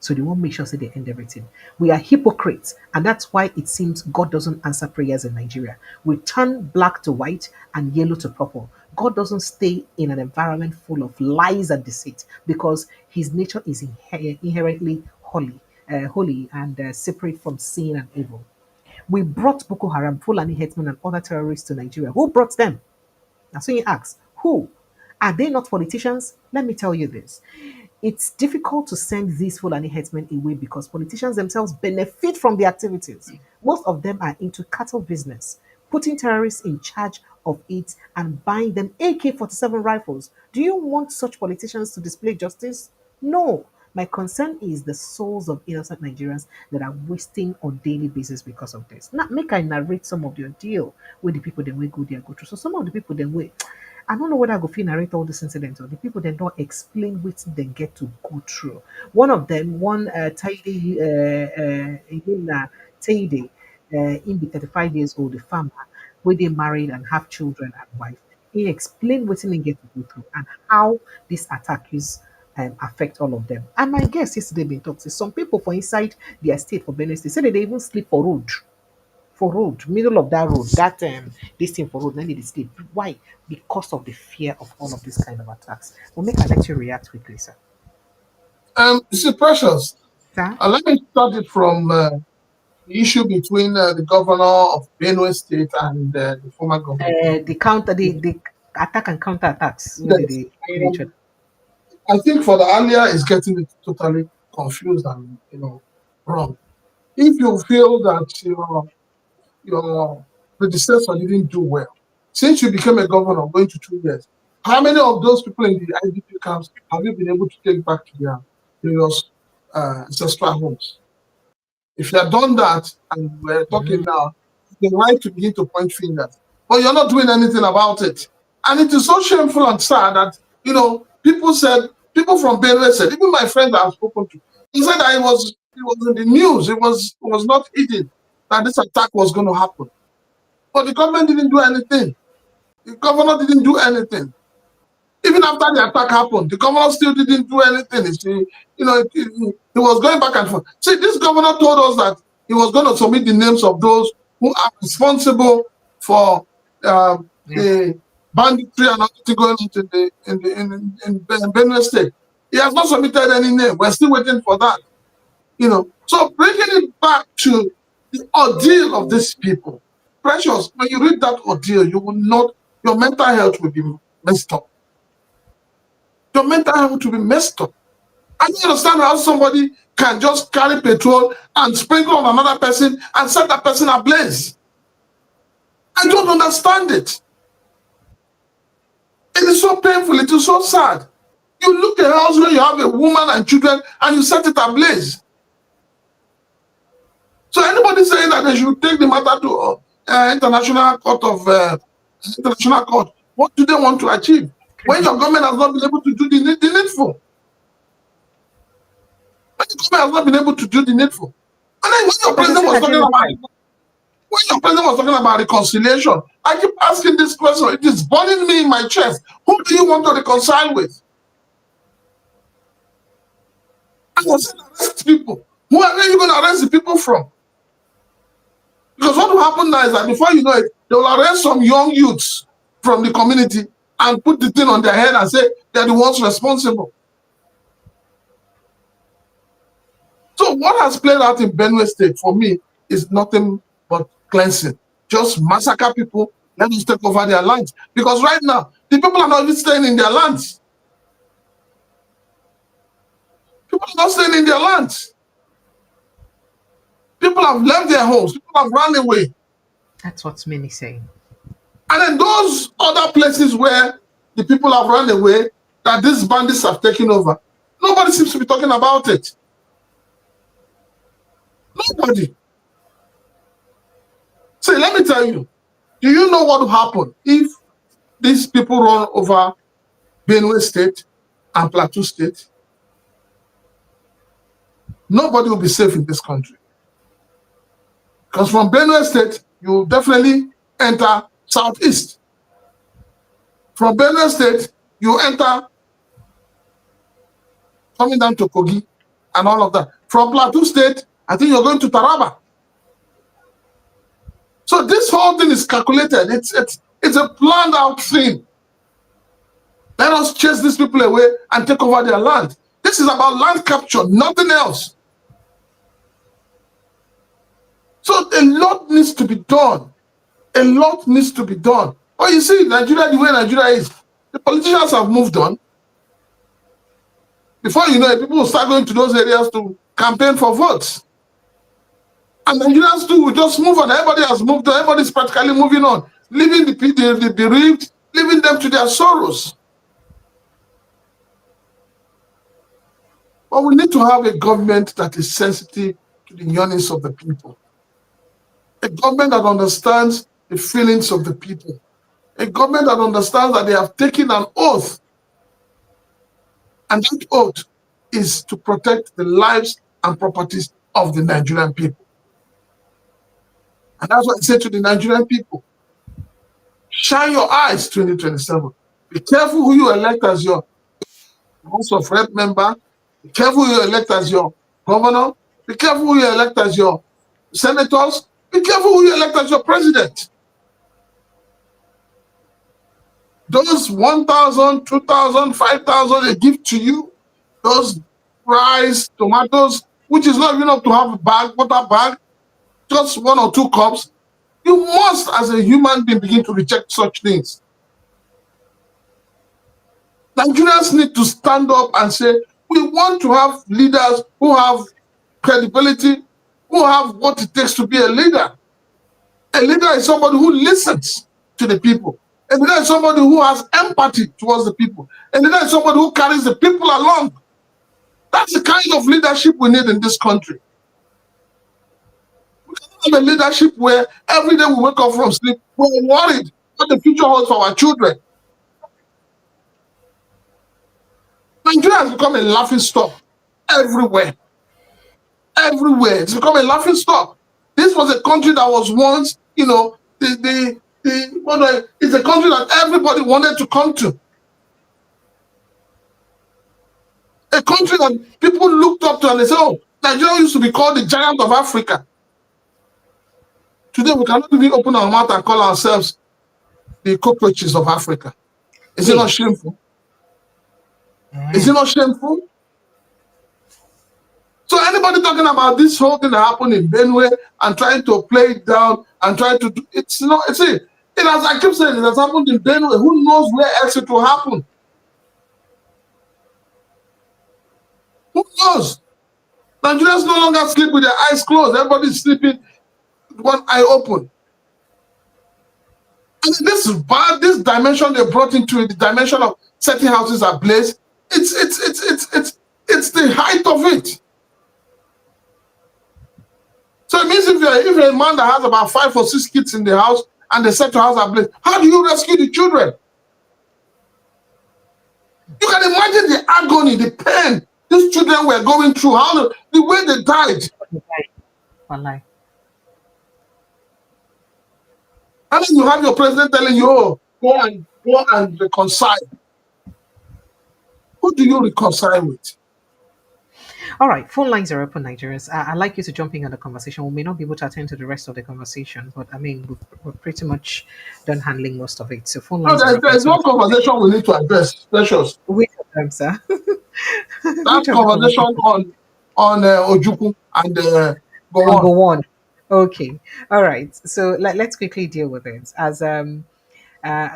A: So they won't make sure say they end everything. We are hypocrites, and that's why it seems God doesn't answer prayers in Nigeria. We turn black to white and yellow to purple. God doesn't stay in an environment full of lies and deceit because His nature is inherently holy and separate from sin and evil. We brought Boko Haram, Fulani Hetman, and other terrorists to Nigeria. Who brought them? That's when you ask, who? Are they not politicians? Let me tell you this. It's difficult to send these Fulani headsmen away because politicians themselves benefit from the activities. Most of them are into cattle business, putting terrorists in charge of it and buying them AK-47 rifles. Do you want such politicians to display justice? No. My concern is the souls of innocent Nigerians that are wasting on daily basis because of this. Now, make I narrate some of the ordeal where the people then will go there go through. So some of the people then wait. I don't know whether I go fit narrate all this incident or the people then don't explain what they get to go through. One of them, one Taide, Taide, in be 35 years old, a farmer, where they married and have children and wife. He explained what they get to go through and how this attack is affect all of them. And my guest yesterday been talking. Some people for inside their state for Benue State say that they even sleep for road, middle of that road, that this thing for road, then they sleep. Why? Because of the fear of all of this kind of attacks. We'll make a let you react quickly, sir.
B: This is precious.
A: Sir?
B: Let me start it from the issue between the governor of Benue State and the former governor.
A: The attack and counter attacks when
B: Yes.
A: they fire each other.
B: I think for the earlier is getting it totally confused and wrong. If you feel that your predecessor didn't do well, since you became a governor going to 2 years, how many of those people in the IDP camps have you been able to take back to their various ancestral homes? If you have done that, and we're talking now, the right to begin to point fingers, but you're not doing anything about it. And it is so shameful and sad that, people from Benue said, even my friend I've spoken to, he said that it was in the news, it was not hidden that this attack was going to happen. But the government didn't do anything. The governor didn't do anything. Even after the attack happened, the governor still didn't do anything. He was going back and forth. See, this governor told us that he was going to submit the names of those who are responsible for the banditry and everything going on in Benue State. He has not submitted any name. We're still waiting for that. So bringing it back to the ordeal of these people, Precious, when you read that ordeal, your mental health will be messed up. Your mental health will be messed up. I don't understand how somebody can just carry petrol and sprinkle on another person and set that person ablaze. I don't understand it. It is so painful. It is so sad. You look at a house where you have a woman and children and you set it ablaze. So anybody saying that they should take the matter to international court, what do they want to achieve? When your government has not been able to do the needful. When the government has not been able to do the needful. And then when your president was talking about reconciliation, I keep asking this question. It is burning me in my chest. Who do you want to reconcile with? I was saying arrest people. Who are you going to arrest the people from? Because what will happen now is that before you know it, they will arrest some young youths from the community and put the thing on their head and say they're the ones responsible. So what has played out in Benue State for me is nothing but cleansing. Just massacre people, let us take over their lands. Because right now, the people are not even staying in their lands. People are not staying in their lands. People have left their homes. People have run away.
A: That's what many say.
B: And then those other places where the people have run away, that these bandits have taken over, nobody seems to be talking about it. Nobody. See, let me tell you, do you know what will happen if these people run over Benue State and Plateau State? Nobody will be safe in this country. Because from Benue State, you definitely enter southeast. From Benue State, you enter coming down to Kogi and all of that. From Plateau State, I think you're going to Taraba. So this whole thing is calculated. It's a planned out thing. Let us chase these people away and take over their land. This is about land capture, nothing else. So a lot needs to be done. A lot needs to be done. Oh, you see, Nigeria, the way Nigeria is, the politicians have moved on. Before you know it, people will start going to those areas to campaign for votes. And Nigerians too will just move on. Everybody has moved on. Everybody's practically moving on, leaving the bereaved, leaving them to their sorrows. But we need to have a government that is sensitive to the yearnings of the people. A government that understands the feelings of the people. A government that understands that they have taken an oath. And that oath is to protect the lives and properties of the Nigerian people. And that's what I say to the Nigerian people. Shine your eyes 2027. Be careful who you elect as your House of Rep member. Be careful who you elect as your governor. Be careful who you elect as your senators. Be careful who you elect as your president. Those 1,000, 2,000, 5,000 they give to you, those rice, tomatoes, which is not enough to have a bag, water bag, just 1 or 2 cups. You must, as a human being, begin to reject such things. Nigerians need to stand up and say, we want to have leaders who have credibility, who have what it takes to be a leader. A leader is somebody who listens to the people. A leader is somebody who has empathy towards the people. A leader is somebody who carries the people along. That's the kind of leadership we need in this country. We cannot have a leadership where every day we wake up from sleep, we're worried what the future holds for our children. Nigeria has become a laughing stock everywhere. Everywhere. It's become a laughing stock. This was a country that was once, you know, it's a country that everybody wanted to come to. A country that people looked up to and they said, oh, Nigeria used to be called the giant of Africa. Today, we cannot even open our mouth and call ourselves the cockroaches of Africa. Is it not shameful? Is it not shameful? So anybody talking about this whole thing that happened in Benue and trying to play it down and trying to do, it's not, it has, I keep saying it has happened in Benue. Who knows where else it will happen? Who knows? Nigerians no longer sleep with their eyes closed. Everybody's sleeping with one eye open. And this is bad. This dimension they brought into it, the dimension of setting houses ablaze, it's the height of it. So it means if you're a man that has about 5 or 6 kids in the house and they set your house ablaze, how do you rescue the children? You can imagine the agony, the pain these children were going through, how the way they died.
A: Wallahi.
B: And then you have your president telling you, oh, go and reconcile. Who do you reconcile with?
A: All right, phone lines are open, Nigerians. I'd like you to jump in on the conversation. We may not be able to attend to the rest of the conversation, but I mean, we're pretty much done handling most of it. So phone lines are open.
B: There's one conversation we need to address. Precious.
A: Which of them, sir?
B: That conversation on Ojukwu and Gowon.
A: Gowon. Okay. All right. So let's quickly deal with it. As a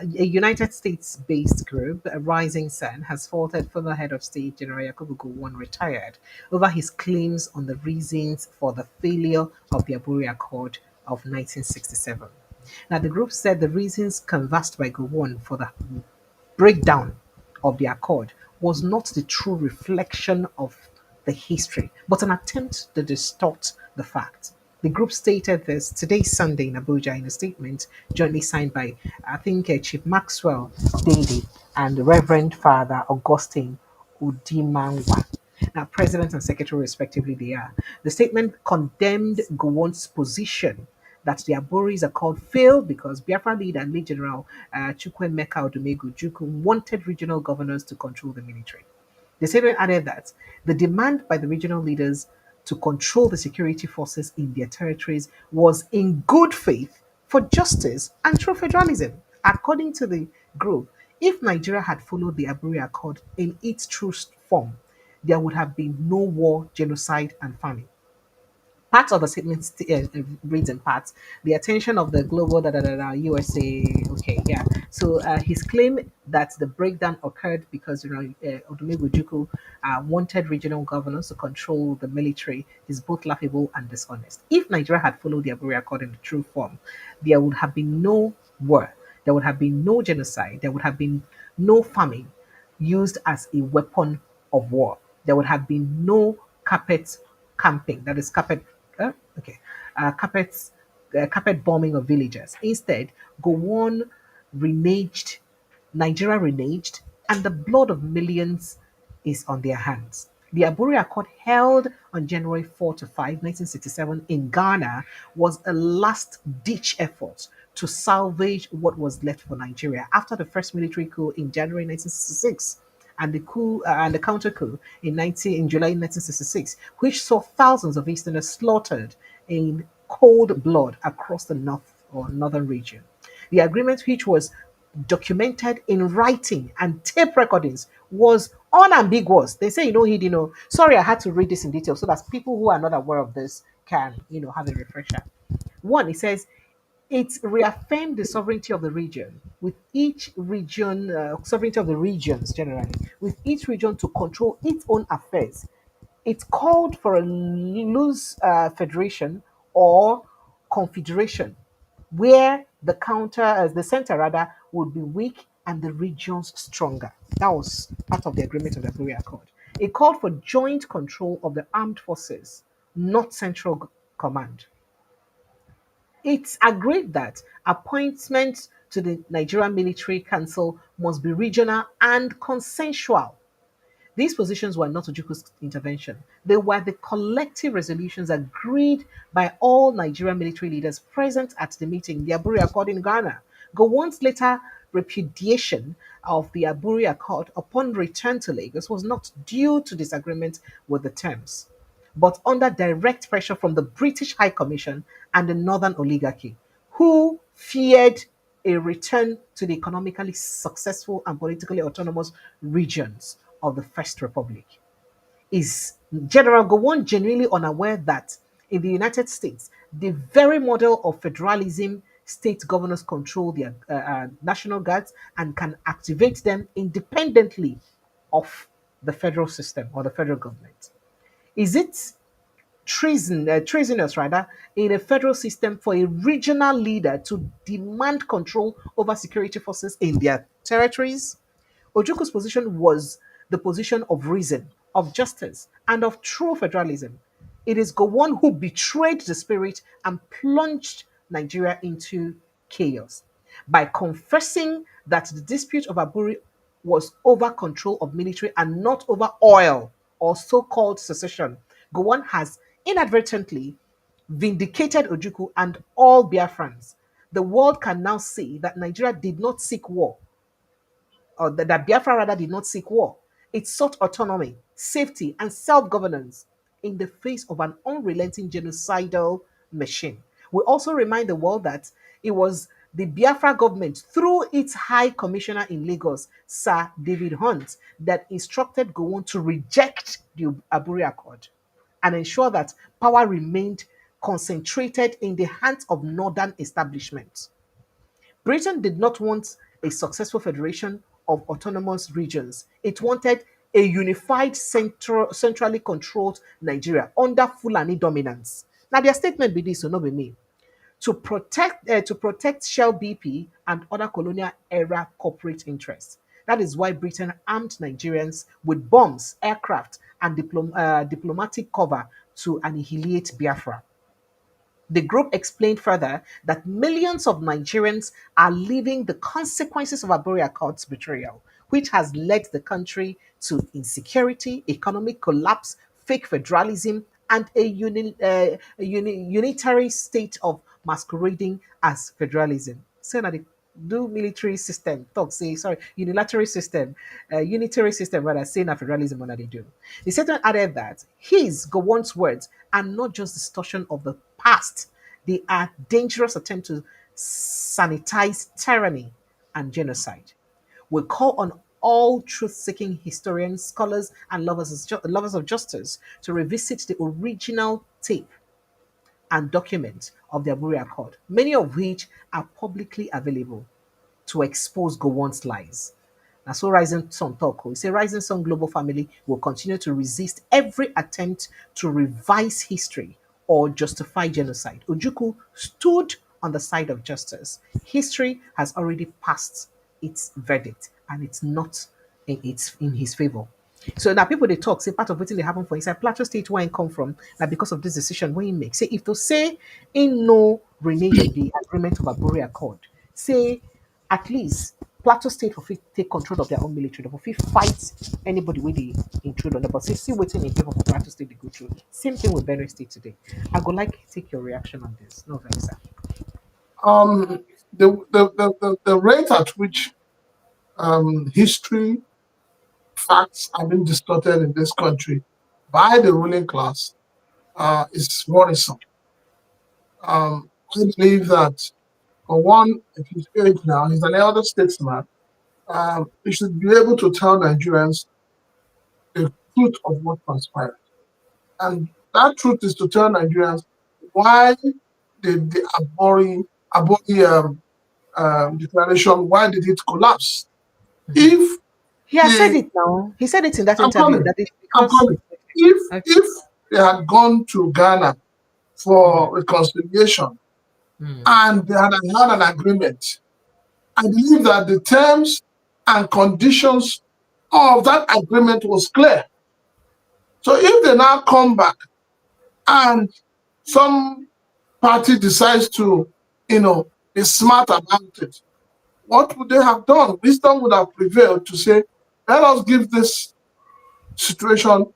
A: United States-based group, a Rising Sun, has faulted former head of state General Yakubu Gowon, retired, over his claims on the reasons for the failure of the Aburi Accord of 1967. Now, the group said the reasons canvassed by Gowon for the breakdown of the accord was not the true reflection of the history, but an attempt to distort the facts. The group stated this today, Sunday, in Abuja, in a statement jointly signed by, I think, Chief Maxwell Daly and Reverend Father Augustine Udimangwa. president and secretary, respectively, they are. The statement condemned Gowon's position that the Aboris Accord failed because Biafra leader and Major General Chukwemeka Odumegu Juku wanted regional governors to control the military. The statement added that the demand by the regional leaders to control the security forces in their territories was in good faith for justice and true federalism. According to the group, if Nigeria had followed the Aburi Accord in its truest form, there would have been no war, genocide, and famine. Part of the statement reads in parts the attention of the global USA. Okay, yeah. So his claim that the breakdown occurred because Odumegwu Ojukwu wanted regional governors to control the military is both laughable and dishonest. If Nigeria had followed the Aburi Accord in the true form, there would have been no war, there would have been no genocide, there would have been no famine used as a weapon of war. There would have been no carpet camping, that is okay, carpets, carpet bombing of villagers. Instead, Gowon reneged, Nigeria reneged, and the blood of millions is on their hands. The Aburi Accord, held on January 4 to 5, 1967, in Ghana, was a last ditch effort to salvage what was left for Nigeria after the first military coup in January 1966 and the coup and the counter coup in July 1966, which saw thousands of Easterners slaughtered in cold blood across the north or northern region. The agreement, which was documented in writing and tape recordings, was unambiguous. They say, sorry, I had to read this in detail so that people who are not aware of this can, have a refresher. One, it says it reaffirmed the sovereignty of the region, with each region, sovereignty of the regions generally, with each region to control its own affairs. It called for a loose federation or confederation, where the center rather, would be weak and the regions stronger. That was part of the agreement of the Aburi Accord. It called for joint control of the armed forces, not central command. It's agreed that appointments to the Nigerian Military Council must be regional and consensual. These positions were not Ojuku's intervention. They were the collective resolutions agreed by all Nigerian military leaders present at the meeting, the Aburi Accord in Ghana. Gowon's later repudiation of the Aburi Accord upon return to Lagos was not due to disagreement with the terms, but under direct pressure from the British High Commission and the Northern oligarchy, who feared a return to the economically successful and politically autonomous regions of the First Republic. Is General Gowon genuinely unaware that in the United States, the very model of federalism, state governors control their national guards and can activate them independently of the federal system or the federal government? Is it treasonous rather, in a federal system for a regional leader to demand control over security forces in their territories? Ojuku's position was the position of reason, of justice, and of true federalism. It is Gowon who betrayed the spirit and plunged Nigeria into chaos by confessing that the dispute of Aburi was over control of military and not over oil or so called secession. Gowon has inadvertently vindicated Ojukwu and all Biafrans. The world can now see that Nigeria did not seek war, or that Biafra rather did not seek war. It sought autonomy, safety, and self governance in the face of an unrelenting genocidal machine. We also remind the world that it was the Biafra government, through its High Commissioner in Lagos, Sir David Hunt, that instructed Gowon to reject the Aburi Accord and ensure that power remained concentrated in the hands of northern establishments. Britain did not want a successful federation of autonomous regions. It wanted a unified centrally controlled Nigeria under Fulani dominance. Now their statement be this, so not be me. To protect Shell BP and other colonial era corporate interests. That is why Britain armed Nigerians with bombs, aircraft, and diplomatic cover to annihilate Biafra. The group explained further that millions of Nigerians are living the consequences of Aburi Accord's betrayal, which has led the country to insecurity, economic collapse, fake federalism, and a unitary state of masquerading as federalism. So now the do military system talk say sorry unilateral system unitary system rather saying a federalism what they do. The statement added that his Gowon's words are not just distortion of the past, they are dangerous attempt to sanitize tyranny and genocide. We call on all truth-seeking historians, scholars, and lovers of justice to revisit the original tape and document of the Aburi Accord, many of which are publicly available, to expose Gowon's lies. Now, so Rising Sun talk. We say Rising Sun Global Family will continue to resist every attempt to revise history or justify genocide. Ojukwu stood on the side of justice. History has already passed its verdict, and it's not in his favor. So now people they talk, say part of what they happen for inside Plateau State where I come from, that because of this decision when he make. Say if to say in no renege the agreement of Aburi Accord, say at least Plateau State will fit take control of their own military. They will fit fight anybody with the intrude on them. But see waiting in favor for Plateau State they go through. Same thing with Benue State today. I would like to take your reaction on this. No, very sir.
B: The rate at which history facts are being distorted in this country by the ruling class is worrisome. I believe that for one, if he's age now, he's an elder statesman. He should be able to tell Nigerians the truth of what transpired, and that truth is to tell Nigerians why the Abori declaration, why did it collapse? If
A: He has said
B: the
A: it now. He said it in that
B: I'm
A: interview
B: coming,
A: that it's
B: I'm
A: because
B: coming. If
A: okay.
B: if they had gone to Ghana for reconciliation and they had had an agreement, I believe that the terms and conditions of that agreement was clear. So if they now come back and some party decides to, be smart about it, what would they have done? Wisdom would have prevailed to say, let us give this situation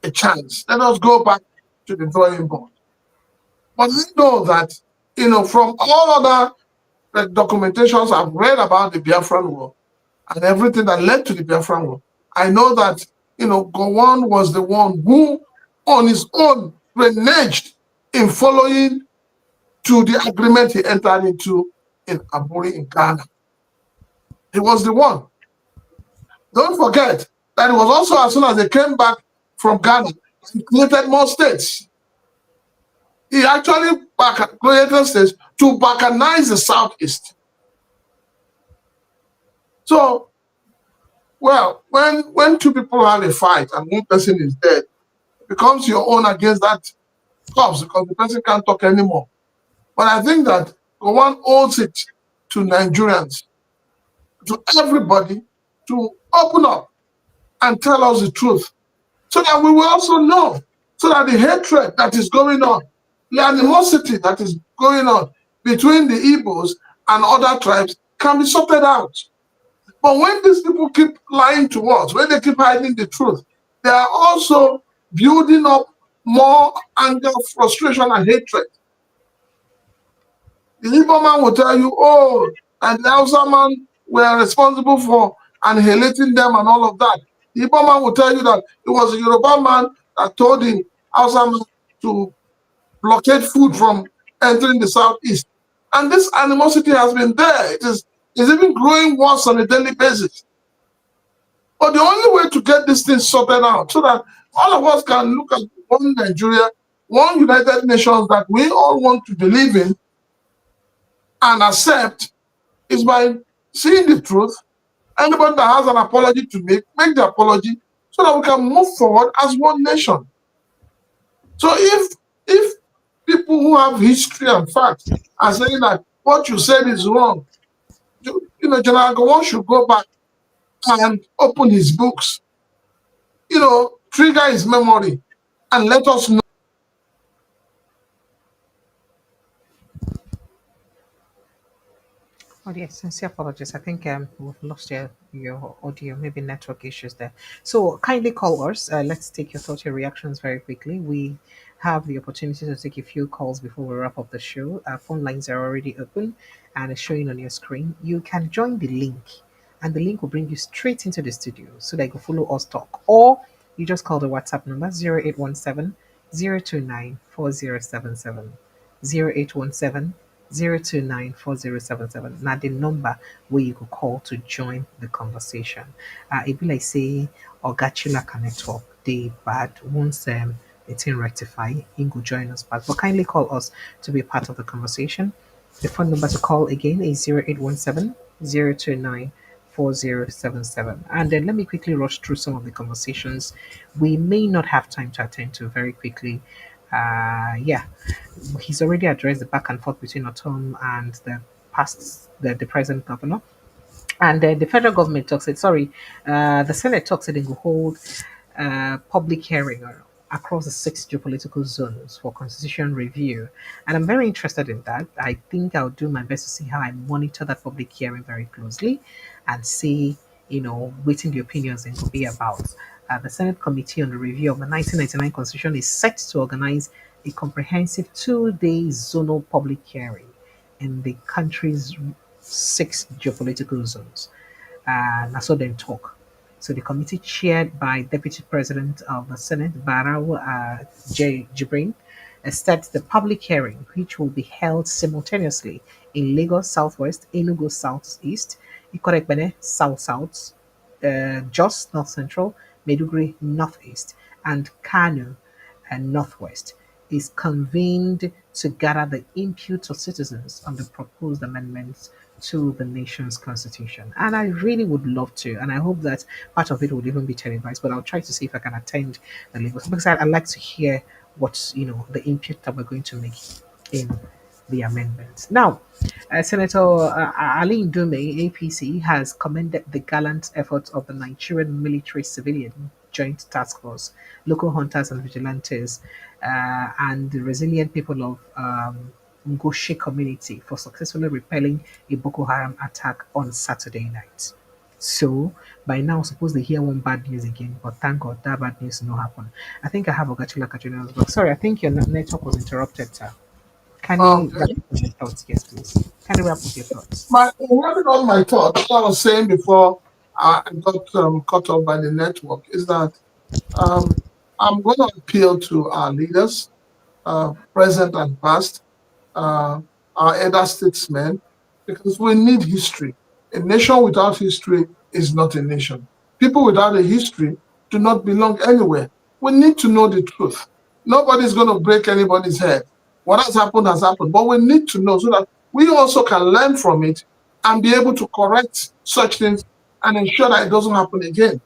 B: a chance. Let us go back to the drawing board. But I know that, from all other documentations I've read about the Biafran War and everything that led to the Biafran War, I know that, Gowon was the one who, on his own, reneged in following to the agreement he entered into in Aburi in Ghana. He was the one. Don't forget that it was also as soon as they came back from Ghana, he created more states. He actually created states to balkanize the Southeast. So, well, when two people have a fight and one person is dead, it becomes your own against that corpse because the person can't talk anymore. But I think that Gowon owes it to Nigerians, to everybody, to open up and tell us the truth so that we will also know, so that the hatred that is going on, the animosity that is going on between the Igbos and other tribes can be sorted out. But when these people keep lying to us, when they keep hiding the truth, they are also building up more anger, frustration, and hatred. The Igbo man will tell you, oh, and the Hausa man were responsible for annihilating them and all of that. The Igbo man will tell you that it was a Yoruba man that told the Hausa man to blockade food from entering the Southeast. And this animosity has been there. It is even growing worse on a daily basis. But the only way to get this thing sorted out so that all of us can look at one Nigeria, one United Nations that we all want to believe in and accept is by seeing the truth. Anybody that has an apology to make the apology so that we can move forward as one nation. So if people who have history and facts are saying that what you said is wrong, General Gowon should go back and open his books, trigger his memory and let us know.
A: Oh yes, sincere apologies. I think we've lost your audio, maybe network issues there. So kindly call us. Let's take your thoughts, your reactions very quickly. We have the opportunity to take a few calls before we wrap up the show. Our phone lines are already open and it's showing on your screen. You can join the link, and the link will bring you straight into the studio so that you can follow us talk. Or you just call the WhatsApp number 0817 029 4077. 0817 0294077. Now the number where you could call to join the conversation. It be like say Ogachila can network they bad once it's in rectify, you could join us back. But kindly call us to be part of the conversation. The phone number to call again is 0817 029 4077. And then let me quickly rush through some of the conversations we may not have time to attend to very quickly. Yeah, he's already addressed the back and forth between Otom and the present governor. And the federal government talks it, sorry, the Senate talks it and will hold public hearing across the six geopolitical zones for constitution review. And I'm very interested in that. I think I'll do my best to see how I monitor that public hearing very closely and see, what the opinions it will be about. The Senate Committee on the Review of the 1999 Constitution is set to organize a comprehensive 2-day zonal public hearing in the country's six geopolitical zones. And so then talk. So the committee, chaired by Deputy President of the Senate, Barrow J. Jibrin, sets the public hearing, which will be held simultaneously in Lagos Southwest, Enugu Southeast, Ikorebene South South, Jos North Central, Maiduguri Northeast, and Kano and Northwest, is convened to gather the input of citizens on the proposed amendments to the nation's constitution. And I really would love to, and I hope that part of it would even be televised, but I'll try to see if I can attend the Lagos because I'd like to hear what, the input that we're going to make in the amendments. Now, Senator Ali Ndume, APC, has commended the gallant efforts of the Nigerian military civilian joint task force, local hunters and vigilantes, and the resilient people of Ngoshi community for successfully repelling a Boko Haram attack on Saturday night. So by now, suppose they hear one bad news again, but thank God that bad news no happen. I think I have Ogachila Katrina as well. Sorry, I think your network was interrupted, sir. Can you wrap
B: Okay.
A: up your thoughts? Yes, please. Can you wrap up your thoughts?
B: Wrapping up my thoughts, what I was saying before I got cut off by the network is that I'm going to appeal to our leaders, present and past, uh, our elder statesmen, because we need history. A nation without history is not a nation. People without a history do not belong anywhere. We need to know the truth. Nobody's going to break anybody's head. What has happened. But we need to know so that we also can learn from it and be able to correct such things and ensure that it doesn't happen again.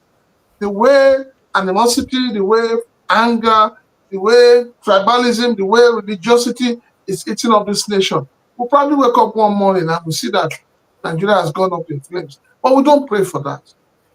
B: The way animosity, the way anger, the way tribalism, the way religiosity is eating up this nation. We'll probably wake up one morning and we see that Nigeria has gone up in flames. But we don't pray for that.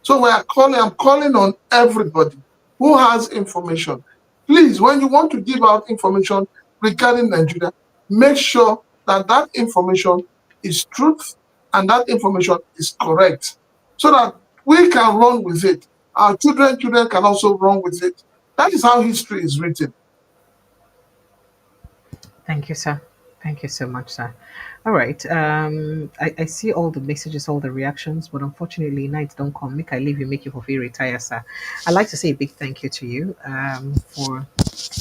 B: So I'm calling on everybody who has information. Please, when you want to give out information regarding Nigeria, make sure that that information is truth and that information is correct so that we can run with it. Our children can also run with it. That is how history is written.
A: Thank you, sir. Thank you so much, sir. All right. I see all the messages, all the reactions, but unfortunately, nights don't come. Make I leave you, make you for free retire, sir. I'd like to say a big thank you to you for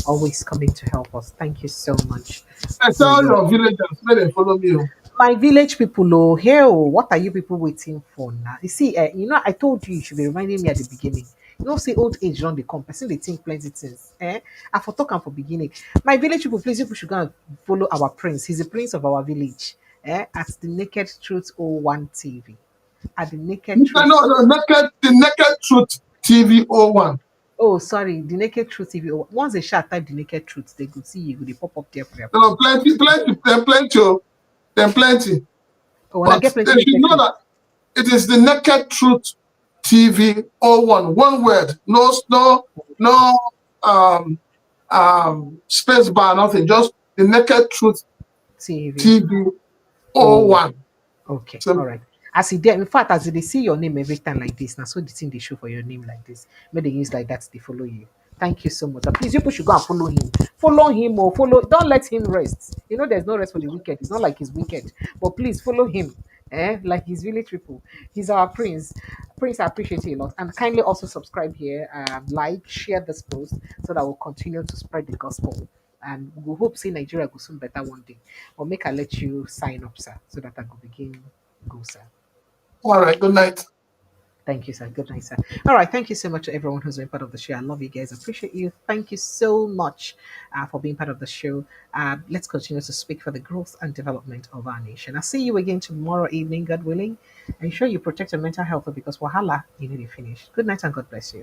A: always coming to help us. Thank you so much
B: I
A: for
B: tell
A: your
B: your villagers, may they follow me.
A: my village people. Oh, here, oh, what are you people waiting for now? You see, I told you should be reminding me at the beginning. You know, say old age run the come. Person they think plenty things. I for talk and for beginning. My village people, please, you should go and follow our prince. He's the prince of our village. At the Naked Truth 01 TV. At the Naked Truth.
B: No, the naked truth TV 01.
A: Oh, sorry, the Naked Truth TV. Oh, once they share type the Naked Truth, they could see you. They pop up there for their
B: There are
A: phone.
B: plenty.
A: Oh, when I
B: But
A: get
B: they
A: plenty
B: should
A: Naked
B: know
A: Truth.
B: that it is the naked truth TV 01. One word. No um space bar, nothing. Just the naked truth
A: TV.
B: TV
A: Oh,
B: 01.
A: Okay, all
B: Simple.
A: right. As he did, in fact, as they see your name every time like this, now so the thing they show for your name like this, may they use like that, they follow you. Thank you so much. And please, you people should go and follow him. Follow him or follow. Don't let him rest. You know, there's no rest for the wicked. It's not like he's wicked, but please follow him. Like he's really triple. He's our prince. Prince, I appreciate you a lot. And kindly also subscribe here, like, share this post so that we'll continue to spread the gospel. And we hope see Nigeria go soon better one day. Or make I let you sign up, sir, so that I could begin go, sir.
B: All right. Good night.
A: Thank you, sir. Good night, sir. All right. Thank you so much to everyone who's been part of the show. I love you guys. I appreciate you. Thank you so much for being part of the show. Let's continue to speak for the growth and development of our nation. I'll see you again tomorrow evening, God willing. Ensure you protect your mental health because wahala, you need to finish. Good night and God bless you.